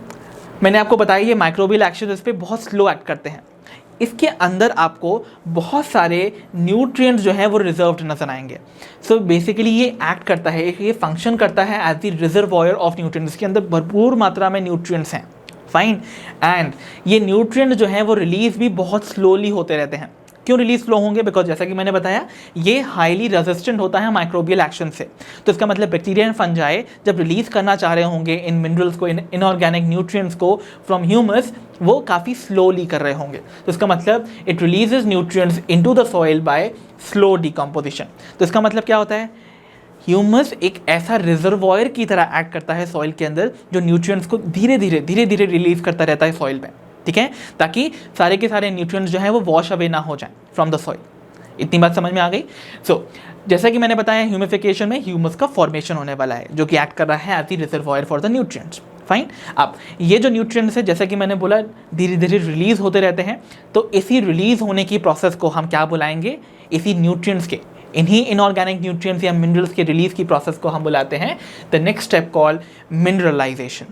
मैंने आपको बताया ये माइक्रोबियल एक्शन इस पर बहुत स्लो एक्ट करते हैं, इसके अंदर आपको बहुत सारे न्यूट्रिएंट्स जो हैं वो रिजर्व्ड नजर आएंगे। सो बेसिकली ये एक्ट करता है, ये फंक्शन करता है as the reservoir of nutrients. इसके अंदर भरपूर मात्रा में न्यूट्रिएंट्स हैं, फाइन। एंड ये न्यूट्रिएंट जो हैं वो रिलीज भी बहुत स्लोली होते रहते हैं। क्यों रिलीज स्लो होंगे? बिकॉज जैसा कि मैंने बताया ये हाईली रेजिस्टेंट होता है माइक्रोबियल एक्शन से। तो इसका मतलब बैक्टीरिया एंड फंजाई जब रिलीज करना चाह रहे होंगे इन मिनरल्स को, इन इनऑर्गेनिक न्यूट्रिएंट्स को फ्रॉम ह्यूमस, वो काफ़ी स्लोली कर रहे होंगे। तो इसका मतलब it releases nutrients into the soil by slow decomposition. तो इसका मतलब क्या होता है, ह्यूमस एक ऐसा रिजर्वॉयर की तरह एक्ट करता है सॉइल के अंदर जो न्यूट्रिएंट्स को धीरे धीरे रिलीज करता रहता है सॉइल में, ठीक है, ताकि सारे के सारे न्यूट्रिएंट्स जो हैं वो वॉश अवे ना हो जाएं फ्रॉम द सॉइल। इतनी बात समझ में आ गई। सो जैसा कि मैंने बताया ह्यूमिफिकेशन में ह्यूमस का फॉर्मेशन होने वाला है जो कि एक्ट कर रहा है as the reservoir for the nutrients, fine. अब ये जो न्यूट्रिएंट्स है जैसा कि मैंने बोला धीरे धीरे रिलीज होते रहते हैं, तो इसी रिलीज होने की प्रोसेस को हम क्या बुलाएंगे, इसी न्यूट्रिएंट्स के, इन्हीं इनऑर्गेनिक न्यूट्रिएंट्स या मिनरल्स के रिलीज की प्रोसेस को हम बुलाते हैं the next step called mineralization.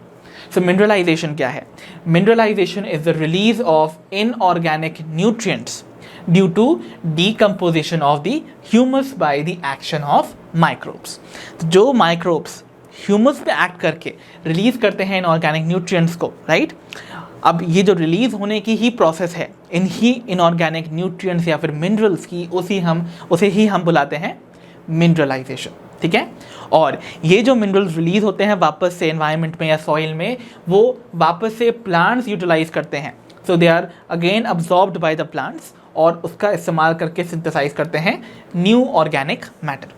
So mineralization क्या है? Mineralization is the release of inorganic nutrients due to decomposition of the humus by the action of microbes. जो माइक्रोब्स ह्यूमस पे एक्ट करके रिलीज करते हैं इनऑर्गेनिक न्यूट्रिएंट्स को, राइट। अब ये जो रिलीज होने की ही प्रोसेस है इन्हीं इनऑर्गेनिक न्यूट्रिएंट्स या फिर मिनरल्स की, उसे ही हम बुलाते हैं मिनरलाइजेशन, ठीक है। और ये जो मिनरल्स रिलीज होते हैं वापस से एनवायरनमेंट में या सॉइल में, वो वापस से प्लांट्स यूटिलाइज करते हैं। So they are again absorbed by the plants और उसका इस्तेमाल करके सिंथेसाइज करते हैं न्यू ऑर्गेनिक मैटर।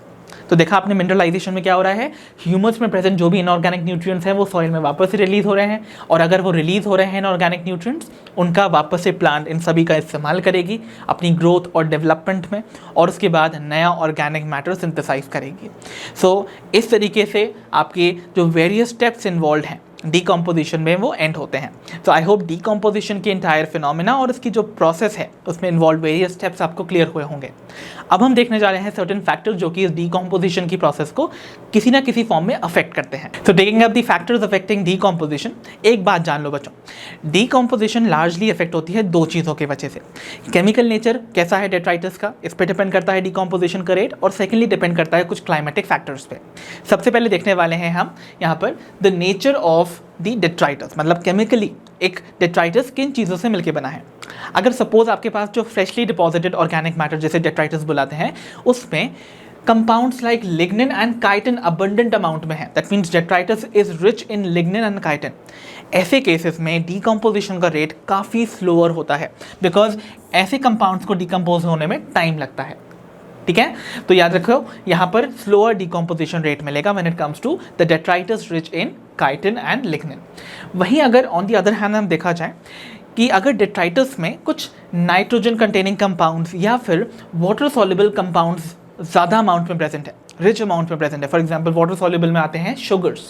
तो देखा आपने मिनरलाइजेशन में क्या हो रहा है, ह्यूमस में प्रेजेंट जो भी इनऑर्गेनिक न्यूट्रिएंट्स हैं वो सॉइल में वापस से रिलीज हो रहे हैं, और अगर वो रिलीज हो रहे हैं इनऑर्गेनिक न्यूट्रिएंट्स, उनका वापस से प्लांट इन सभी का इस्तेमाल करेगी अपनी ग्रोथ और डेवलपमेंट में, और उसके बाद नया ऑर्गेनिक मैटर सिंथेसाइज करेगी। सो इस तरीके से आपके जो वेरियस स्टेप्स इन्वॉल्व हैं डिकम्पोजिशन में वो एंड होते हैं। तो आई होप डिकम्पोजिशन के इंटायर फिनोमेना और इसकी जो प्रोसेस है उसमें इन्वॉल्व वेरियस स्टेप्स आपको क्लियर हुए होंगे। अब हम देखने जा रहे हैं सर्टेन फैक्टर्स जो कि इस डिकम्पोजिशन की प्रोसेस को किसी ना किसी फॉर्म में अफेक्ट करते हैं। तो taking up the factors affecting decomposition, एक बात जान लो बच्चों, डिकम्पोजिशन लार्जली अफेक्ट होती है दो चीज़ों की वजह से। केमिकल नेचर कैसा है डेट्राइटस का, इस पर डिपेंड करता है डिकम्पोजिशन का रेट, और सेकेंडली डिपेंड करता है कुछ क्लाइमेटिक फैक्टर्स पे। सबसे पहले देखने वाले हैं हम यहाँ पर the nature of the detritus, मतलब केमिकली एक डेट्राइटस किन चीज़ों से मिलकर बना है। अगर सपोज आपके पास जो फ्रेशली डिपॉजिटेड ऑर्गेनिक मैटर जैसे डेट्राइटस बुलाते हैं उसमें compounds like lignin and chitin abundant amount में है, that means detritus is rich in lignin and chitin, ऐसे केसेस में डीकम्पोजिशन का रेट काफ़ी स्लोअर होता है बिकॉज ऐसे कंपाउंड्स को डीकम्पोज होने में टाइम लगता है। ठीक है, तो याद रखो यहाँ पर स्लोअर डीकम्पोजिशन रेट मिलेगा when it comes to the detritus rich in chitin and lignin. वहीं अगर ऑन द अदर हैंड हम देखा जाए कि अगर डेट्राइटस में कुछ नाइट्रोजन कंटेनिंग कंपाउंड्स या फिर वाटर सॉल्युबल कंपाउंड्स ज़्यादा अमाउंट में प्रेजेंट है, रिच अमाउंट में प्रेजेंट है, फॉर एग्जांपल वाटर सॉल्युबल में आते हैं शुगर्स,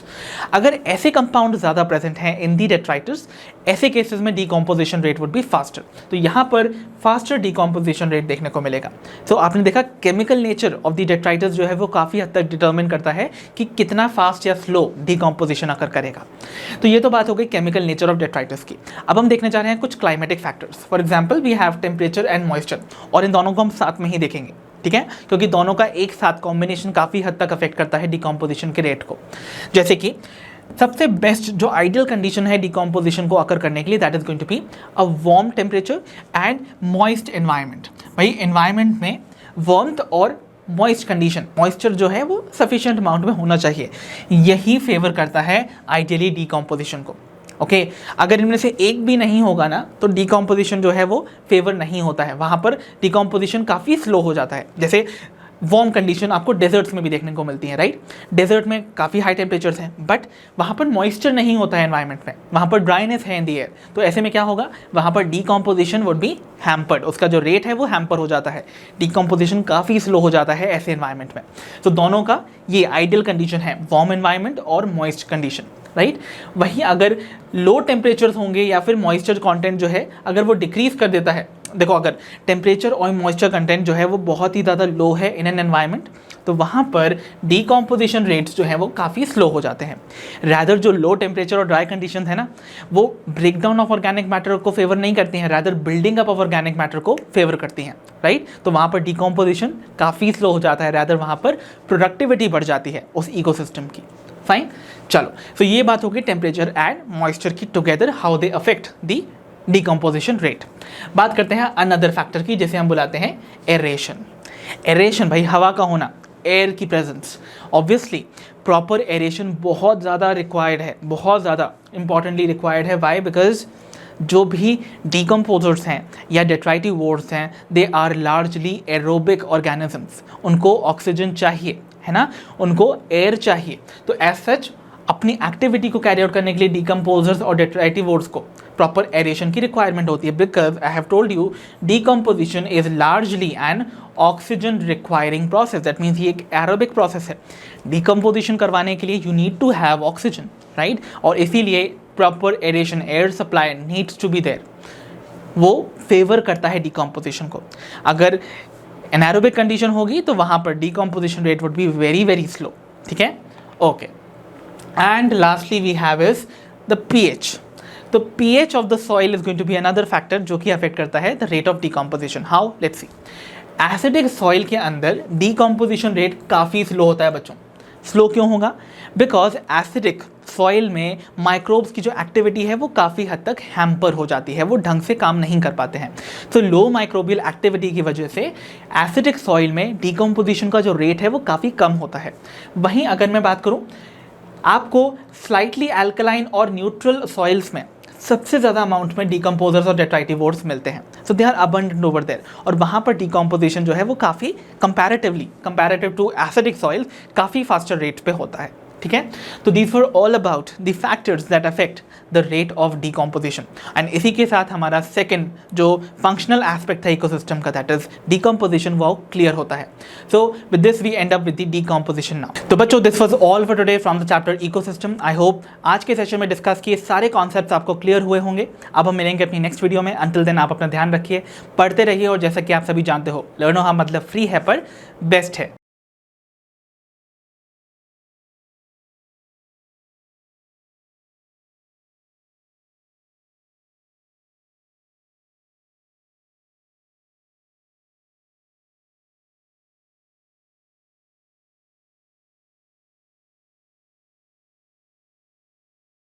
अगर ऐसे कंपाउंड ज़्यादा प्रेजेंट हैं इन दी डेट्राइटस, ऐसे केसेस में decomposition rate would be faster. तो यहाँ पर फास्टर डीकम्पोजिशन रेट देखने को मिलेगा। तो आपने देखा chemical nature of the detritus जो है वो काफ़ी हद तक डिटर्मिन करता है कि कितना फास्ट या स्लो डीकम्पोजिशन आकर करेगा। तो ये तो बात हो गई केमिकल नेचर ऑफ डेट्राइटस की। अब हम देखने जा रहे हैं कुछ climatic factors. For example we have temperature and moisture, और इन दोनों को हम साथ में ही देखेंगे। ठीक है, क्योंकि दोनों का एक साथ कॉम्बिनेशन काफ़ी हद तक अफेक्ट करता है डीकम्पोजिशन के रेट को। जैसे कि सबसे बेस्ट जो आइडियल कंडीशन है डीकम्पोजिशन को अकर करने के लिए, that is going to be a warm temperature and moist environment. भाई एनवायरनमेंट में वार्मथ और मॉइस्ट कंडीशन, मॉइस्चर जो है वो सफिशिएंट अमाउंट में होना चाहिए, यही फेवर करता है आइडियली डीकम्पोजिशन को। ओके अगर इनमें से एक भी नहीं होगा ना तो डीकम्पोजिशन जो है वो फेवर नहीं होता है, वहाँ पर डीकम्पोजिशन काफ़ी स्लो हो जाता है। जैसे वार्म कंडीशन आपको डेजर्ट्स में भी देखने को मिलती है, राइट। डेजर्ट में काफ़ी हाई टेम्परेचर्स हैं बट वहाँ पर मॉइस्चर नहीं होता है एनवायरनमेंट में, वहाँ पर ड्राइनेस है इन दी एयर, तो ऐसे में क्या होगा, वहाँ पर डीकम्पोजिशन वुड बी हैम्पर्ड, उसका जो रेट है वो हैम्पर हो जाता है, डीकम्पोजिशन काफ़ी स्लो हो जाता है ऐसे एनवायरनमेंट में। तो दोनों का ये आइडियल कंडीशन है, वार्म एनवायरनमेंट और मॉइस्ट कंडीशन, राइट। वहीं अगर लो टेम्परेचर्स होंगे या फिर मॉइस्चर कंटेंट जो है अगर वो डिक्रीज कर देता है, देखो अगर टेम्परेचर और मॉइस्चर कंटेंट जो है वो बहुत ही ज़्यादा लो है इन एन एनवायरनमेंट, तो वहाँ पर डीकम्पोजिशन रेट्स जो है वो काफ़ी स्लो हो जाते हैं। रैदर जो लो टेम्परेचर और ड्राई कंडीशन है ना वो break down of organic matter को फेवर नहीं करती हैं, rather building up of organic matter को फेवर करती हैं, राइट। तो वहाँ पर डीकम्पोजिशन काफ़ी स्लो हो जाता है, रैदर वहाँ पर प्रोडक्टिविटी बढ़ जाती है उस इकोसिस्टम की। फाइन, चलो तो ये बात होगी टेम्परेचर एंड मॉइस्चर की together how they affect the decomposition rate. बात करते हैं अनदर फैक्टर की, जिसे हम बुलाते हैं एरेशन। एरेशन भाई हवा का होना, एयर की प्रेजेंस। ऑब्वियसली प्रॉपर एरेशन बहुत ज़्यादा रिक्वायर्ड है, बहुत ज़्यादा इंपॉर्टेंटली रिक्वायर्ड है। वाई? बिकॉज जो भी डीकम्पोजर्स हैं या डेट्राइटिवोर्स हैं they are largely aerobic organisms, उनको ऑक्सीजन चाहिए, है ना, उनको एयर चाहिए। तो एज सच अपनी एक्टिविटी को कैरी आउट करने के लिए डीकम्पोजर्स और डेट्राइटिवोर्स को प्रॉपर एरेशन की रिक्वायरमेंट होती है। Because I have told you decomposition is largely an oxygen requiring process, that means ये एक एरोबिक प्रोसेस है। डीकम्पोजिशन करवाने के लिए you need to have oxygen, right, और इसीलिए proper aeration, air supply needs to be there, वो फेवर करता है डीकम्पोजिशन को। अगर एनारोबिक कंडीशन होगी तो वहाँ पर decomposition rate would be very very slow. ठीक है, okay. And lastly we have is the pH. तो pH of the soil is going to be another factor जो कि अफेक्ट करता है the rate of decomposition. How? Let's see. Acidic soil के अंदर डीकम्पोजिशन रेट काफ़ी स्लो होता है बच्चों। स्लो क्यों होगा? बिकॉज एसिडिक सॉइल में माइक्रोब्स की जो एक्टिविटी है वो काफ़ी हद तक हैम्पर हो जाती है, वो ढंग से काम नहीं कर पाते हैं। तो लो माइक्रोबियल एक्टिविटी की वजह से एसिडिक सॉइल में डीकम्पोजिशन का जो रेट है वो काफ़ी कम होता है। वहीं अगर मैं बात करूँ आपको स्लाइटली एल्कलाइन और न्यूट्रल सॉइल्स में सबसे ज़्यादा अमाउंट में डीकम्पोजर्स और डेट्राइटिवोर्स मिलते हैं, so they are abundant over there, और वहाँ पर डीकम्पोजिशन जो है वो काफ़ी कंपैरेटिव टू एसिडिक सॉइल काफ़ी फास्टर रेट पे होता है। ठीक है, तो these were all about the factors that affect the rate of decomposition. And इसी के साथ हमारा सेकंड जो फंक्शनल एस्पेक्ट था इकोसिस्टम का, दैट इज डीकम्पोजिशन, वो क्लियर होता है। So with this we end up with the decomposition now. तो बच्चों this was all for today from the chapter ecosystem. I hope आज के सेशन में डिस्कस किए सारे कॉन्सेप्ट्स आपको क्लियर हुए होंगे। अब हम मिलेंगे अपनी नेक्स्ट वीडियो में। अंटिल देन आप अपना ध्यान रखिए, पढ़ते रहिए, और जैसा कि आप सभी जानते हो लर्नो हाँ मतलब फ्री है पर बेस्ट है।